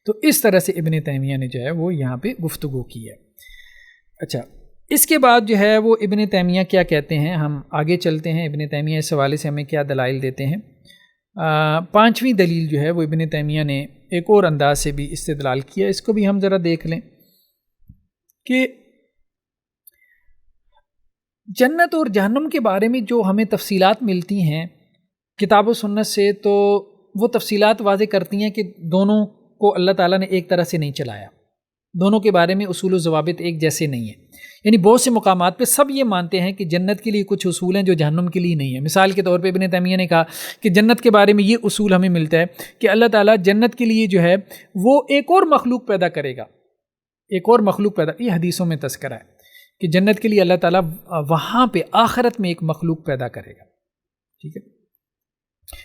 Speaker 1: تو اس طرح سے ابن تیمیہ نے جو ہے وہ یہاں پہ گفتگو کی ہے۔ اچھا، اس کے بعد جو ہے وہ ابن تیمیہ کیا کہتے ہیں، ہم آگے چلتے ہیں، ابن تیمیہ اس حوالے سے ہمیں کیا دلائل دیتے ہیں۔ 5ویں دلیل جو ہے وہ ابن تیمیہ نے ایک اور انداز سے بھی استدلال کیا، اس کو بھی ہم ذرا دیکھ لیں کہ جنت اور جہنم کے بارے میں جو ہمیں تفصیلات ملتی ہیں کتاب و سنت سے، تو وہ تفصیلات واضح کرتی ہیں کہ دونوں کو اللہ تعالیٰ نے ایک طرح سے نہیں چلایا، دونوں کے بارے میں اصول و ضوابط ایک جیسے نہیں ہیں، یعنی بہت سے مقامات پہ سب یہ مانتے ہیں کہ جنت کے لیے کچھ اصول ہیں جو جہنم کے لیے نہیں ہیں۔ مثال کے طور پہ ابن تیمیہ نے کہا کہ جنت کے بارے میں یہ اصول ہمیں ملتا ہے کہ اللہ تعالیٰ جنت کے لیے جو ہے وہ ایک اور مخلوق پیدا کرے گا، ایک اور مخلوق پیدا، یہ حدیثوں میں تذکرہ ہے کہ جنت کے لیے اللہ تعالیٰ وہاں پہ آخرت میں ایک مخلوق پیدا کرے گا، ٹھیک ہے،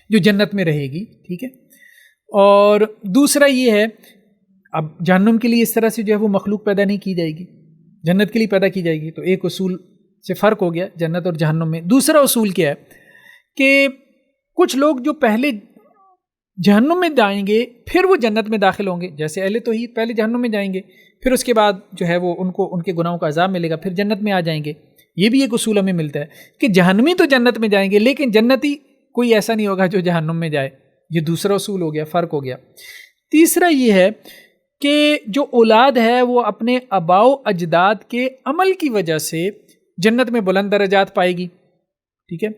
Speaker 1: جو جنت میں رہے گی، ٹھیک ہے۔ اور دوسرا یہ ہے، اب جہنم کے لیے اس طرح سے جو ہے وہ مخلوق پیدا نہیں کی جائے گی، جنت کے لیے پیدا کی جائے گی، تو ایک اصول سے فرق ہو گیا جنت اور جہنم میں۔ دوسرا اصول کیا ہے کہ کچھ لوگ جو پہلے جہنم میں جائیں گے پھر وہ جنت میں داخل ہوں گے، جیسے اہل توحید پہلے جہنم میں جائیں گے پھر اس کے بعد جو ہے وہ ان کو ان کے گناہوں کا عذاب ملے گا، پھر جنت میں آ جائیں گے۔ یہ بھی ایک اصول ہمیں ملتا ہے کہ جہنمی تو جنت میں جائیں گے لیکن جنتی کوئی ایسا نہیں ہوگا جو جہنم میں جائے، یہ دوسرا اصول ہو گیا، فرق ہو گیا۔ تیسرا یہ ہے کہ جو اولاد ہے وہ اپنے آباء و اجداد کے عمل کی وجہ سے جنت میں بلند درجات پائے گی، ٹھیک ہے،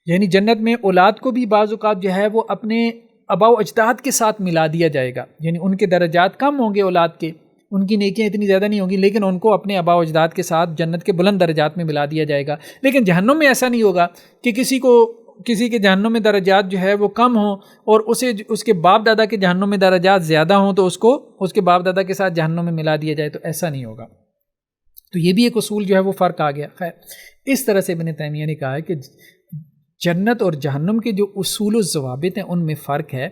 Speaker 1: یعنی جنت میں اولاد کو بھی بعض اوقات جو ہے وہ اپنے آباء و اجداد کے ساتھ ملا دیا جائے گا، یعنی ان کے درجات کم ہوں گے اولاد کے، ان کی نیکیاں اتنی زیادہ نہیں ہوں گی، لیکن ان کو اپنے آباء و اجداد کے ساتھ جنت کے بلند درجات میں ملا دیا جائے گا۔ لیکن جہنم میں ایسا نہیں ہوگا کہ کسی کے جہنم میں درجات جو ہے وہ کم ہوں اور اس کے باپ دادا کے جہنم میں درجات زیادہ ہوں تو اس کے باپ دادا کے ساتھ جہنم میں ملا دیا جائے، تو ایسا نہیں ہوگا۔ تو یہ بھی ایک اصول جو ہے وہ فرق آ گیا۔ خیر، اس طرح سے ابن تیمیہ نے کہا ہے کہ جنت اور جہنم کے جو اصول و ضوابط ہیں ان میں فرق ہے،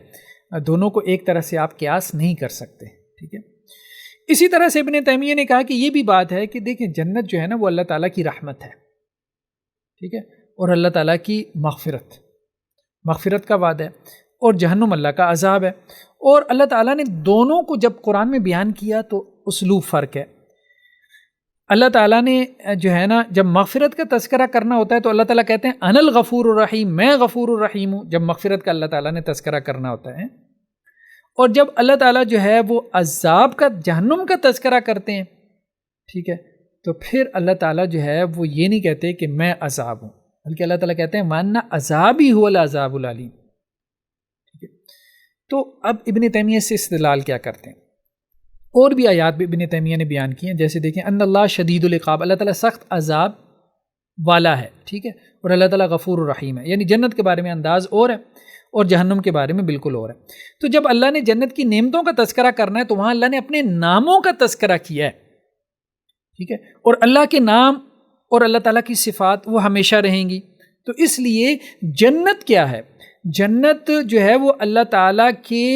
Speaker 1: دونوں کو ایک طرح سے آپ قیاس نہیں کر سکتے، ٹھیک ہے۔ اسی طرح سے ابن تیمیہ نے کہا کہ یہ بھی بات ہے کہ دیکھیں جنت جو ہے نا وہ اللہ تعالیٰ کی رحمت ہے، ٹھیک ہے، اور اللہ تعالیٰ کی مغفرت کا وعدہ ہے، اور جہنم اللہ کا عذاب ہے۔ اور اللہ تعالیٰ نے دونوں کو جب قرآن میں بیان کیا تو اسلوب فرق ہے۔ اللہ تعالیٰ نے جو ہے نا جب مغفرت کا تذکرہ کرنا ہوتا ہے تو اللہ تعالیٰ کہتے ہیں انا الغفور الرحیم، میں غفور الرحیم ہوں، جب مغفرت کا اللہ تعالیٰ نے تذکرہ کرنا ہوتا ہے۔ اور جب اللہ تعالیٰ جو ہے وہ عذاب کا، جہنم کا تذکرہ کرتے ہیں، ٹھیک ہے، تو پھر اللہ تعالیٰ جو ہے وہ یہ نہیں کہتے کہ میں عذاب ہوں، بلکہ اللہ تعالیٰ کہتے ہیں وَأَنَّ عَذَابِي هُوَ الْعَذَابُ الْعَلِيمُ۔ ٹھیک ہے، تو اب ابن تیمیہ سے استدلال کیا کرتے ہیں؟ اور بھی آیات بھی ابن تیمیہ نے بیان کی ہیں، جیسے دیکھیں ان اللہ شدید العقاب، اللہ تعالیٰ سخت عذاب والا ہے، ٹھیک ہے، اور اللہ تعالیٰ غفور الرحیم ہے، یعنی جنت کے بارے میں انداز اور ہے اور جہنم کے بارے میں بالکل اور ہے۔ تو جب اللہ نے جنت کی نعمتوں کا تذکرہ کرنا ہے تو وہاں اللہ نے اپنے ناموں کا تذکرہ کیا ہے، ٹھیک ہے، اور اللہ کے نام اور اللہ تعالیٰ کی صفات وہ ہمیشہ رہیں گی۔ تو اس لیے جنت کیا ہے؟ جنت جو ہے وہ اللہ تعالیٰ کے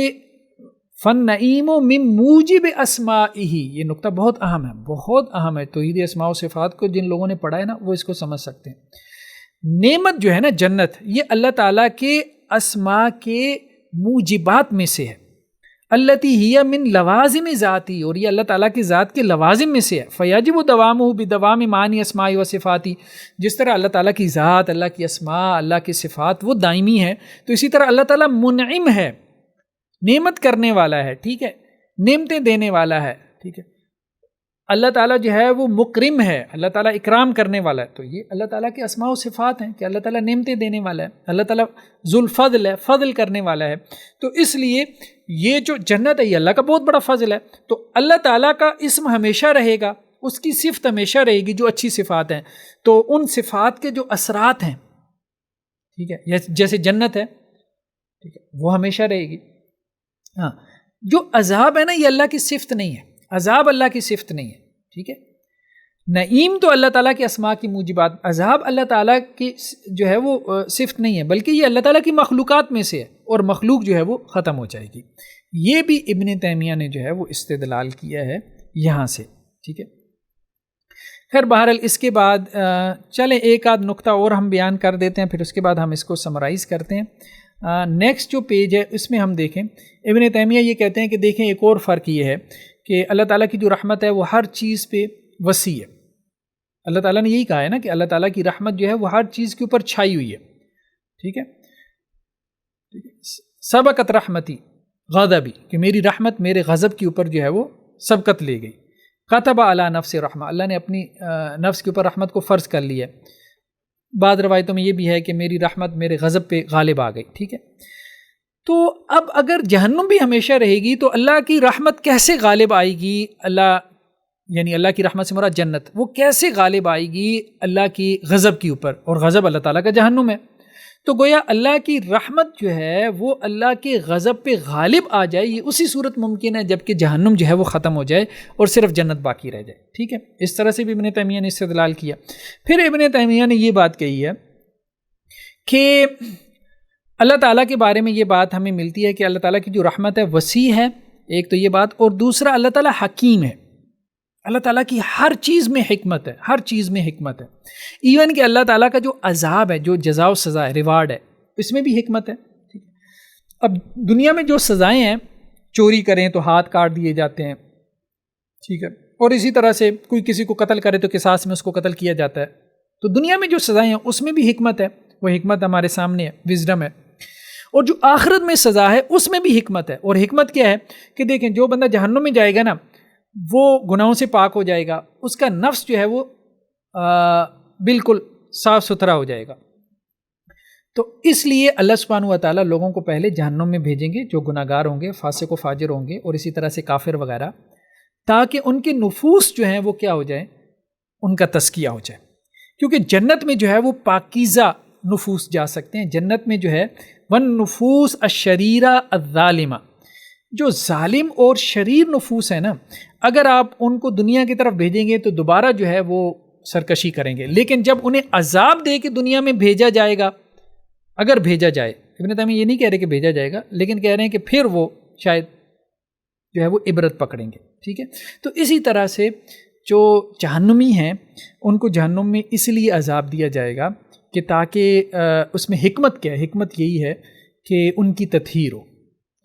Speaker 1: فن نعیم و من موجب اسمائہ، یہ نقطہ بہت اہم ہے، بہت اہم ہے۔ توحید اسماء و صفات کو جن لوگوں نے پڑھا ہے نا وہ اس کو سمجھ سکتے ہیں۔ نعمت جو ہے نا جنت، یہ اللہ تعالیٰ کے اسماء کے موجبات میں سے ہے، التی ہی من لوازم ذاتی، اور یہ اللہ تعالیٰ کی ذات کے لوازم میں سے ہے۔ فیجب دوامہ بدوام معنی اسماء و صفاتی، جس طرح اللہ تعالیٰ کی ذات، اللہ کی اسماء، اللہ کی صفات وہ دائمی ہے، تو اسی طرح اللہ تعالیٰ منعم ہے، نعمت کرنے والا ہے، ٹھیک ہے، نعمتیں دینے والا ہے، ٹھیک ہے۔ اللہ تعالیٰ جو ہے وہ مکرم ہے، اللہ تعالیٰ اکرام کرنے والا ہے، تو یہ اللہ تعالیٰ کے اسماء و صفات ہیں کہ اللہ تعالیٰ نعمتیں دینے والا ہے، اللہ تعالیٰ ذو الفضل ہے، فضل کرنے والا ہے۔ تو اس لیے یہ جو جنت ہے یہ اللہ کا بہت بڑا فضل ہے۔ تو اللہ تعالیٰ کا اسم ہمیشہ رہے گا، اس کی صفت ہمیشہ رہے گی جو اچھی صفات ہیں، تو ان صفات کے جو اثرات ہیں، ٹھیک ہے، جیسے جنت ہے، ٹھیک ہے، وہ ہمیشہ رہے گی۔ ہاں، جو عذاب ہے نا یہ اللہ کی صفت نہیں ہے، عذاب اللہ کی صفت نہیں ہے، ٹھیک ہے۔ نعیم تو اللہ تعالیٰ کے اسماء کی موجبات، عذاب اللہ تعالیٰ کی جو ہے وہ صفت نہیں ہے، بلکہ یہ اللہ تعالیٰ کی مخلوقات میں سے ہے، اور مخلوق جو ہے وہ ختم ہو جائے گی۔ یہ بھی ابن تیمیہ نے جو ہے وہ استدلال کیا ہے یہاں سے، ٹھیک ہے۔ خیر بہرحال اس کے بعد چلیں ایک آدھ نقطہ اور ہم بیان کر دیتے ہیں، پھر اس کے بعد ہم اس کو سمرائز کرتے ہیں۔ نیکسٹ جو پیج ہے اس میں ہم دیکھیں ابن تیمیہ یہ کہتے ہیں کہ دیکھیں ایک اور فرق یہ ہے کہ اللہ تعالیٰ کی جو رحمت ہے وہ ہر چیز پہ وسیع ہے۔ اللہ تعالیٰ نے یہی کہا ہے نا کہ اللہ تعالیٰ کی رحمت جو ہے وہ ہر چیز کے اوپر چھائی ہوئی ہے، ٹھیک ہے۔ سبقت رحمتی غضبی، کہ میری رحمت میرے غضب کے اوپر جو ہے وہ سبقت لے گئی۔ کتب علی نفس رحمہ، اللہ نے اپنی نفس کے اوپر رحمت کو فرض کر لیا ہے۔ بعض روایتوں میں یہ بھی ہے کہ میری رحمت میرے غضب پہ غالب آ گئی، ٹھیک ہے۔ تو اب اگر جہنم بھی ہمیشہ رہے گی تو اللہ کی رحمت کیسے غالب آئے گی؟ اللہ یعنی اللہ کی رحمت سے مراد جنت، وہ کیسے غالب آئے گی اللہ کی غضب کے اوپر؟ اور غضب اللہ تعالیٰ کا جہنم ہے، تو گویا اللہ کی رحمت جو ہے وہ اللہ کے غضب پہ غالب آ جائے، یہ اسی صورت ممکن ہے جب کہ جہنم جو ہے وہ ختم ہو جائے اور صرف جنت باقی رہ جائے، ٹھیک ہے۔ اس طرح سے بھی ابن تیمیہ نے استدلال کیا۔ پھر ابن تیمیہ نے یہ بات کہی ہے کہ اللہ تعالیٰ کے بارے میں یہ بات ہمیں ملتی ہے کہ اللہ تعالیٰ کی جو رحمت ہے وسیع ہے، ایک تو یہ بات، اور دوسرا اللہ تعالیٰ حکیم ہے، اللہ تعالیٰ کی ہر چیز میں حکمت ہے، ہر چیز میں حکمت ہے۔ ایون کہ اللہ تعالیٰ کا جو عذاب ہے، جو جزا و سزا ہے، ریوارڈ ہے، اس میں بھی حکمت ہے۔ اب دنیا میں جو سزائیں ہیں، چوری کریں تو ہاتھ کاٹ دیے جاتے ہیں، ٹھیک ہے، اور اسی طرح سے کوئی کسی کو قتل کرے تو قصاص میں اس کو قتل کیا جاتا ہے۔ تو دنیا میں جو سزائیں ہیں اس میں بھی حکمت ہے، وہ حکمت ہمارے سامنے ہے، وزڈم ہے۔ اور جو آخرت میں سزا ہے اس میں بھی حکمت ہے، اور حکمت کیا ہے کہ دیکھیں جو بندہ جہنم میں جائے گا نا وہ گناہوں سے پاک ہو جائے گا، اس کا نفس جو ہے وہ بالکل صاف ستھرا ہو جائے گا۔ تو اس لیے اللہ سبحانہ و تعالیٰ لوگوں کو پہلے جہنم میں بھیجیں گے جو گناہ گار ہوں گے، فاسق و فاجر ہوں گے، اور اسی طرح سے کافر وغیرہ، تاکہ ان کے نفوس جو ہیں وہ کیا ہو جائیں، ان کا تزکیہ ہو جائے۔ کیونکہ جنت میں جو ہے وہ پاکیزہ نفوس جا سکتے ہیں۔ جنت میں جو ہے والنفوس الشریرہ الظالمہ، جو ظالم اور شریر نفوس ہیں نا، اگر آپ ان کو دنیا کی طرف بھیجیں گے تو دوبارہ جو ہے وہ سرکشی کریں گے، لیکن جب انہیں عذاب دے کے دنیا میں بھیجا جائے گا، اگر بھیجا جائے، ابن تیمیہ یہ نہیں کہہ رہے کہ بھیجا جائے گا، لیکن کہہ رہے ہیں کہ پھر وہ شاید جو ہے وہ عبرت پکڑیں گے، ٹھیک ہے۔ تو اسی طرح سے جو جہنمی ہیں ان کو جہنم میں اس لیے عذاب دیا جائے گا کہ تاکہ اس میں حکمت کیا ہے؟ حکمت یہی ہے کہ ان کی تطہیر ہو.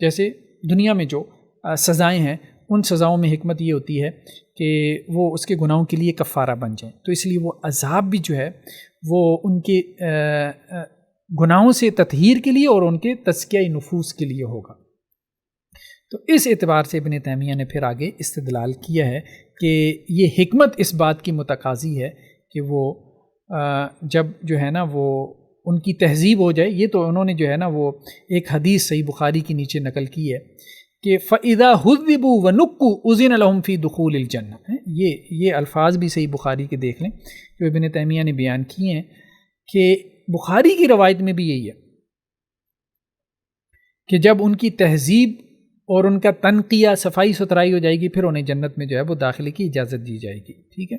Speaker 1: جیسے دنیا میں جو سزائیں ہیں ان سزاؤں میں حکمت یہ ہوتی ہے کہ وہ اس کے گناہوں کے لیے کفارہ بن جائیں، تو اس لیے وہ عذاب بھی جو ہے وہ ان کے گناہوں سے تطہیر کے لیے اور ان کے تزکیہ نفوس کے لیے ہوگا. تو اس اعتبار سے ابن تیمیہ نے پھر آگے استدلال کیا ہے کہ یہ حکمت اس بات کی متقاضی ہے کہ وہ جب جو ہے نا وہ ان کی تہذیب ہو جائے. یہ تو انہوں نے جو ہے نا وہ ایک حدیث صحیح بخاری کی نیچے نقل کی ہے کہ فَإِذَا هُذِّبُوا وَنُقُّوا أُذِنَ لَهُمْ فِي دُخُولِ الْجَنَّةِ. یہ الفاظ بھی صحیح بخاری کے دیکھ لیں جو ابن تیمیہ نے بیان کیے ہیں کہ بخاری کی روایت میں بھی یہی ہے کہ جب ان کی تہذیب اور ان کا تنقیہ صفائی ستھرائی ہو جائے گی پھر انہیں جنت میں جو ہے وہ داخلے کی اجازت دی جائے گی. ٹھیک ہے،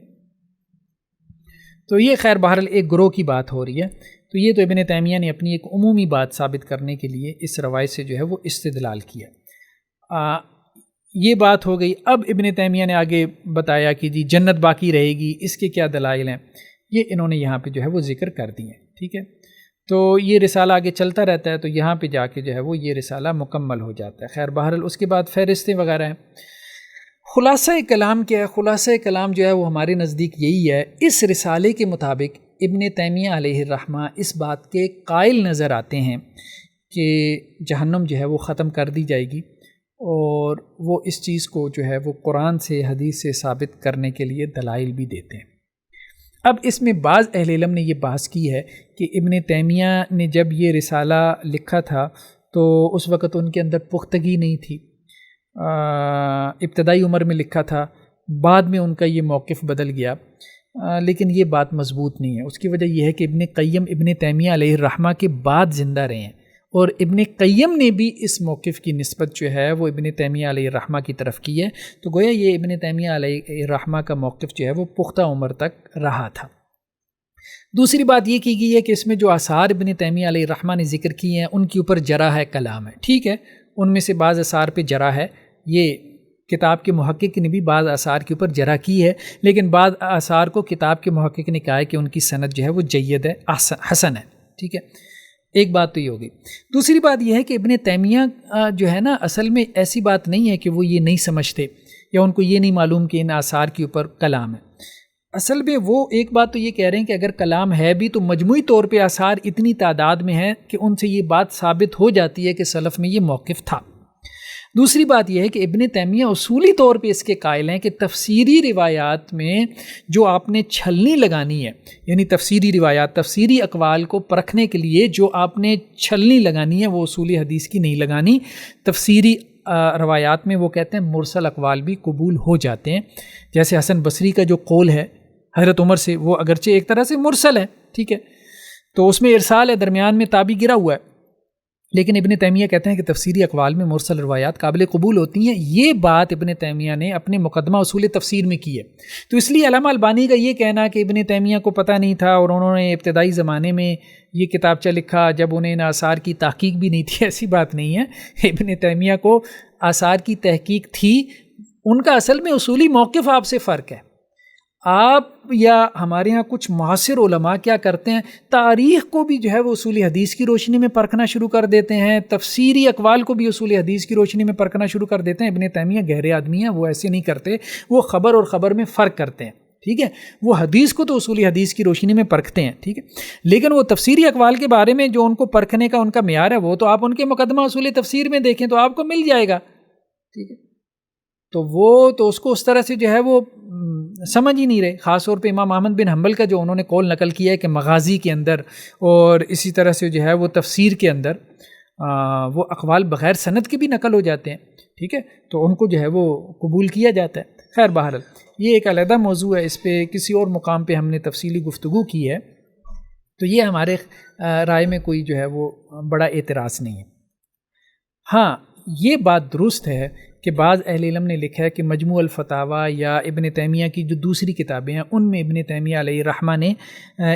Speaker 1: تو یہ خیر بہرحال ایک گروہ کی بات ہو رہی ہے. تو یہ تو ابن تیمیہ نے اپنی ایک عمومی بات ثابت کرنے کے لیے اس روایت سے جو ہے وہ استدلال کیا. یہ بات ہو گئی. اب ابن تیمیہ نے آگے بتایا کہ جی جنت باقی رہے گی، اس کے کیا دلائل ہیں، یہ انہوں نے یہاں پہ جو ہے وہ ذکر کر دیے. ٹھیک ہے، تو یہ رسالہ آگے چلتا رہتا ہے، تو یہاں پہ جا کے جو ہے وہ یہ رسالہ مکمل ہو جاتا ہے. خیر بہرحال اس کے بعد فہرستیں وغیرہ ہیں. خلاصہ کلام کیا ہے؟ خلاصہ کلام جو ہے وہ ہمارے نزدیک یہی ہے. اس رسالے کے مطابق ابن تیمیہ علیہ الرحمہ اس بات کے قائل نظر آتے ہیں کہ جہنم جو ہے وہ ختم کر دی جائے گی، اور وہ اس چیز کو جو ہے وہ قرآن سے حدیث سے ثابت کرنے کے لیے دلائل بھی دیتے ہیں. اب اس میں بعض اہل علم نے یہ بحث کی ہے کہ ابن تیمیہ نے جب یہ رسالہ لکھا تھا تو اس وقت ان کے اندر پختگی نہیں تھی، ابتدائی عمر میں لکھا تھا، بعد میں ان کا یہ موقف بدل گیا. لیکن یہ بات مضبوط نہیں ہے. اس کی وجہ یہ ہے کہ ابن قیم ابن تیمیہ علیہ الرحمہ کے بعد زندہ رہے ہیں، اور ابن قیم نے بھی اس موقف کی نسبت جو ہے وہ ابن تیمیہ علیہ الرحمہ کی طرف کی ہے. تو گویا یہ ابن تیمیہ علیہ الرحمہ کا موقف جو ہے وہ پختہ عمر تک رہا تھا. دوسری بات یہ کی گئی ہے کہ اس میں جو آثار ابن تیمیہ علیہ الرحمہ نے ذکر کیے ہیں ان کے اوپر جرح ہے کلام ہے. ٹھیک ہے، ان میں سے بعض آثار پہ جرح ہے، یہ کتاب کے محقق نے بھی بعض آثار کے اوپر جرح کی ہے، لیکن بعض آثار کو کتاب کے محقق نے کہا ہے کہ ان کی سند جو ہے وہ جید ہے، حسن ہے. ٹھیک ہے، ایک بات تو یہ ہوگی. دوسری بات یہ ہے کہ ابن تیمیہ جو ہے نا اصل میں ایسی بات نہیں ہے کہ وہ یہ نہیں سمجھتے یا ان کو یہ نہیں معلوم کہ ان آثار کے اوپر کلام ہے. اصل میں وہ ایک بات تو یہ کہہ رہے ہیں کہ اگر کلام ہے بھی تو مجموعی طور پہ آثار اتنی تعداد میں ہیں کہ ان سے یہ بات ثابت ہو جاتی ہے کہ سلف میں یہ موقف تھا. دوسری بات یہ ہے کہ ابن تیمیہ اصولی طور پہ اس کے قائل ہیں کہ تفسیری روایات میں جو آپ نے چھلنی لگانی ہے، یعنی تفسیری روایات، تفسیری اقوال کو پرکھنے کے لیے جو آپ نے چھلنی لگانی ہے وہ اصولی حدیث کی نہیں لگانی. تفسیری روایات میں وہ کہتے ہیں مرسل اقوال بھی قبول ہو جاتے ہیں. جیسے حسن بصری کا جو قول ہے حضرت عمر سے، وہ اگرچہ ایک طرح سے مرسل ہے، ٹھیک ہے، تو اس میں ارسال ہے، درمیان میں تابعی گرا ہوا ہے، لیکن ابن تیمیہ کہتے ہیں کہ تفسیری اقوال میں مرسل روایات قابل قبول ہوتی ہیں. یہ بات ابن تیمیہ نے اپنے مقدمہ اصول تفسیر میں کی ہے. تو اس لیے علامہ البانی کا یہ کہنا کہ ابن تیمیہ کو پتہ نہیں تھا اور انہوں نے ابتدائی زمانے میں یہ کتابچہ لکھا جب انہیں ان آثار کی تحقیق بھی نہیں تھی، ایسی بات نہیں ہے. ابن تیمیہ کو آثار کی تحقیق تھی. ان کا اصل میں اصولی موقف آپ سے فرق ہے. آپ یا ہمارے ہاں کچھ معاصر علماء کیا کرتے ہیں، تاریخ کو بھی جو ہے وہ اصول حدیث کی روشنی میں پرکھنا شروع کر دیتے ہیں، تفسیری اقوال کو بھی اصول حدیث کی روشنی میں پرکھنا شروع کر دیتے ہیں. ابن تیمیہ گہرے آدمی ہیں، وہ ایسے نہیں کرتے، وہ خبر اور خبر میں فرق کرتے ہیں. ٹھیک ہے، وہ حدیث کو تو اصول حدیث کی روشنی میں پرکھتے ہیں، ٹھیک ہے، لیکن وہ تفسیری اقوال کے بارے میں جو ان کو پرکھنے کا ان کا معیار ہے وہ تو آپ ان کے مقدمہ اصول تفسیر میں دیکھیں تو آپ کو مل جائے گا. ٹھیک ہے، تو وہ تو اس کو اس طرح سے جو ہے وہ سمجھ ہی نہیں رہے. خاص طور پہ امام احمد بن حنبل کا جو انہوں نے قول نقل کیا ہے کہ مغازی کے اندر اور اسی طرح سے جو ہے وہ تفسیر کے اندر وہ اقوال بغیر سند کے بھی نقل ہو جاتے ہیں. ٹھیک ہے، تو ان کو جو ہے وہ قبول کیا جاتا ہے. خیر بہرحال یہ ایک علیحدہ موضوع ہے، اس پہ کسی اور مقام پہ ہم نے تفصیلی گفتگو کی ہے. تو یہ ہمارے رائے میں کوئی جو ہے وہ بڑا اعتراض نہیں ہے. ہاں یہ بات درست ہے کہ بعض اہل علم نے لکھا ہے کہ مجموع الفتاویٰ یا ابن تیمیہ کی جو دوسری کتابیں ہیں ان میں ابن تیمیہ علیہ الرحمہ نے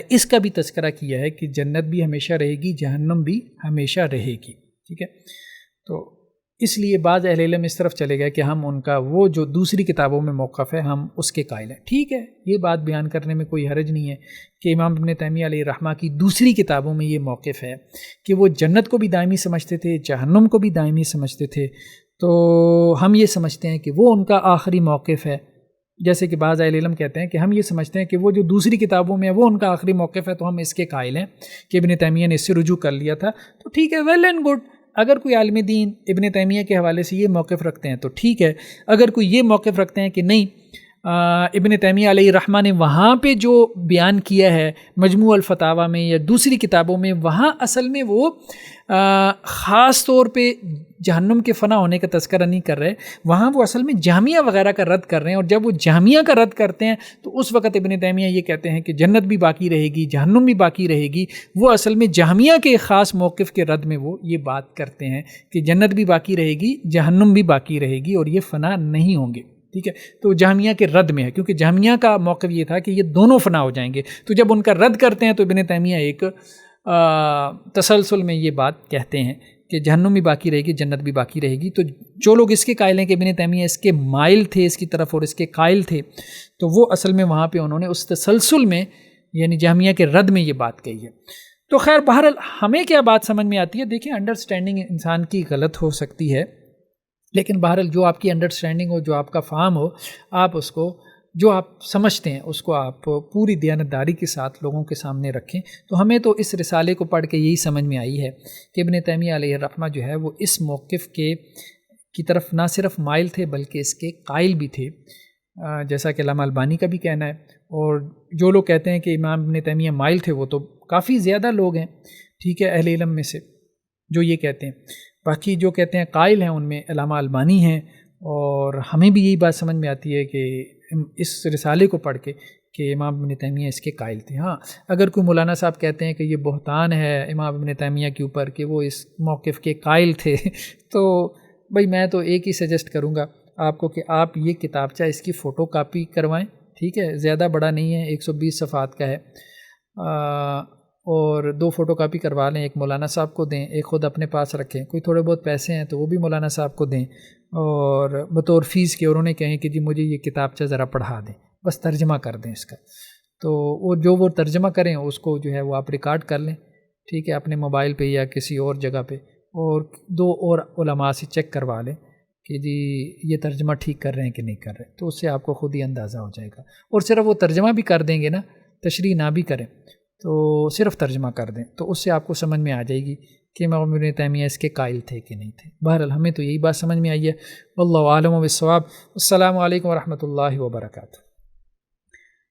Speaker 1: اس کا بھی تذکرہ کیا ہے کہ جنت بھی ہمیشہ رہے گی، جہنم بھی ہمیشہ رہے گی. ٹھیک ہے، تو اس لیے بعض اہل علم اس طرف چلے گئے کہ ہم ان کا وہ جو دوسری کتابوں میں موقف ہے ہم اس کے قائل ہیں. ٹھیک ہے، یہ بات بیان کرنے میں کوئی حرج نہیں ہے کہ امام ابن تیمیہ علیہ الرحمہ کی دوسری کتابوں میں یہ موقف ہے کہ وہ جنت کو بھی دائمی سمجھتے تھے، جہنم کو بھی دائمی سمجھتے تھے. تو ہم یہ سمجھتے ہیں کہ وہ ان کا آخری موقف ہے. جیسے کہ بعض اہل علم کہتے ہیں کہ ہم یہ سمجھتے ہیں کہ وہ جو دوسری کتابوں میں ہے وہ ان کا آخری موقف ہے، تو ہم اس کے قائل ہیں کہ ابن تیمیہ نے اس سے رجوع کر لیا تھا. تو ٹھیک ہے، ویل اینڈ گڈ. اگر کوئی عالم دین ابن تیمیہ کے حوالے سے یہ موقف رکھتے ہیں تو ٹھیک ہے. اگر کوئی یہ موقف رکھتے ہیں کہ نہیں، ابن تیمیہ علیہ الرحمہ نے وہاں پہ جو بیان کیا ہے مجموع الفتاوی میں یا دوسری کتابوں میں، وہاں اصل میں وہ خاص طور پہ جہنم کے فنا ہونے کا تذکرہ نہیں کر رہے، وہاں وہ اصل میں جہمیہ وغیرہ کا رد کر رہے ہیں. اور جب وہ جہمیہ کا رد کرتے ہیں تو اس وقت ابن تیمیہ یہ کہتے ہیں کہ جنت بھی باقی رہے گی، جہنم بھی باقی رہے گی. وہ اصل میں جہمیہ کے ایک خاص موقف کے رد میں وہ یہ بات کرتے ہیں کہ جنت بھی باقی رہے گی، جہنم بھی باقی رہے گی اور یہ فنا نہیں ہوں گے. ٹھیک ہے، تو جہمیہ کے رد میں ہے، کیونکہ جہمیہ کا موقف یہ تھا کہ یہ دونوں فنا ہو جائیں گے. تو جب ان کا رد کرتے ہیں تو ابن تیمیہ ایک تسلسل میں یہ بات کہتے ہیں کہ جہنم بھی باقی رہے گی، جنت بھی باقی رہے گی. تو جو لوگ اس کے قائل ہیں کہ ابن تیمیہ اس کے مائل تھے اس کی طرف اور اس کے قائل تھے، تو وہ اصل میں وہاں پہ انہوں نے اس تسلسل میں یعنی جہمیہ کے رد میں یہ بات کہی ہے. تو خیر بہرحال ہمیں کیا بات سمجھ میں آتی ہے، دیکھیں انڈرسٹینڈنگ انسان کی غلط ہو سکتی ہے، لیکن بہرحال جو آپ کی انڈرسٹینڈنگ ہو، جو آپ کا فہم ہو، آپ اس کو جو آپ سمجھتے ہیں اس کو آپ پوری دیانتداری کے ساتھ لوگوں کے سامنے رکھیں. تو ہمیں تو اس رسالے کو پڑھ کے یہی سمجھ میں آئی ہے کہ ابن تیمیہ علیہ الرحمہ جو ہے وہ اس موقف کی طرف نہ صرف مائل تھے بلکہ اس کے قائل بھی تھے، جیسا کہ علامہ البانی کا بھی کہنا ہے. اور جو لوگ کہتے ہیں کہ امام ابن تیمیہ مائل تھے وہ تو کافی زیادہ لوگ ہیں، ٹھیک ہے، اہل علم میں سے جو یہ کہتے ہیں. باقی جو کہتے ہیں قائل ہیں ان میں علامہ البانی ہیں. اور ہمیں بھی یہی بات سمجھ میں آتی ہے کہ اس رسالے کو پڑھ کے کہ امام ابن تیمیہ اس کے قائل تھے. ہاں، اگر کوئی مولانا صاحب کہتے ہیں کہ یہ بہتان ہے امام ابن تیمیہ کے اوپر کہ وہ اس موقف کے قائل تھے تو بھائی میں تو ایک ہی سجیسٹ کروں گا آپ کو کہ آپ یہ کتابچہ اس کی فوٹو کاپی کروائیں. ٹھیک ہے، زیادہ بڑا نہیں ہے، 120 صفحات کا ہے، اور 2 فوٹو کاپی کروا لیں. ایک مولانا صاحب کو دیں، ایک خود اپنے پاس رکھیں. کوئی تھوڑے بہت پیسے ہیں تو وہ بھی مولانا صاحب کو دیں اور بطور فیس کے، اور انہیں کہیں کہ جی مجھے یہ کتابچہ ذرا پڑھا دیں، بس ترجمہ کر دیں اس کا. تو وہ ترجمہ کریں اس کو جو ہے وہ آپ ریکارڈ کر لیں، ٹھیک ہے، اپنے موبائل پہ یا کسی اور جگہ پہ، اور 2 اور علماء سے چیک کروا لیں کہ جی یہ ترجمہ ٹھیک کر رہے ہیں کہ نہیں کر رہے. تو اس سے آپ کو خود ہی اندازہ ہو جائے گا. اور صرف وہ ترجمہ بھی کر دیں گے نا، تشریح نہ بھی کریں، تو صرف ترجمہ کر دیں، تو اس سے آپ کو سمجھ میں آ جائے گی کہ امام ابن تیمیہ اس کے قائل تھے کہ نہیں تھے. بہرحال ہمیں تو یہی بات سمجھ میں آئی ہے. واللہ اعلم بالصواب. السلام علیکم ورحمۃ اللہ وبرکاتہ.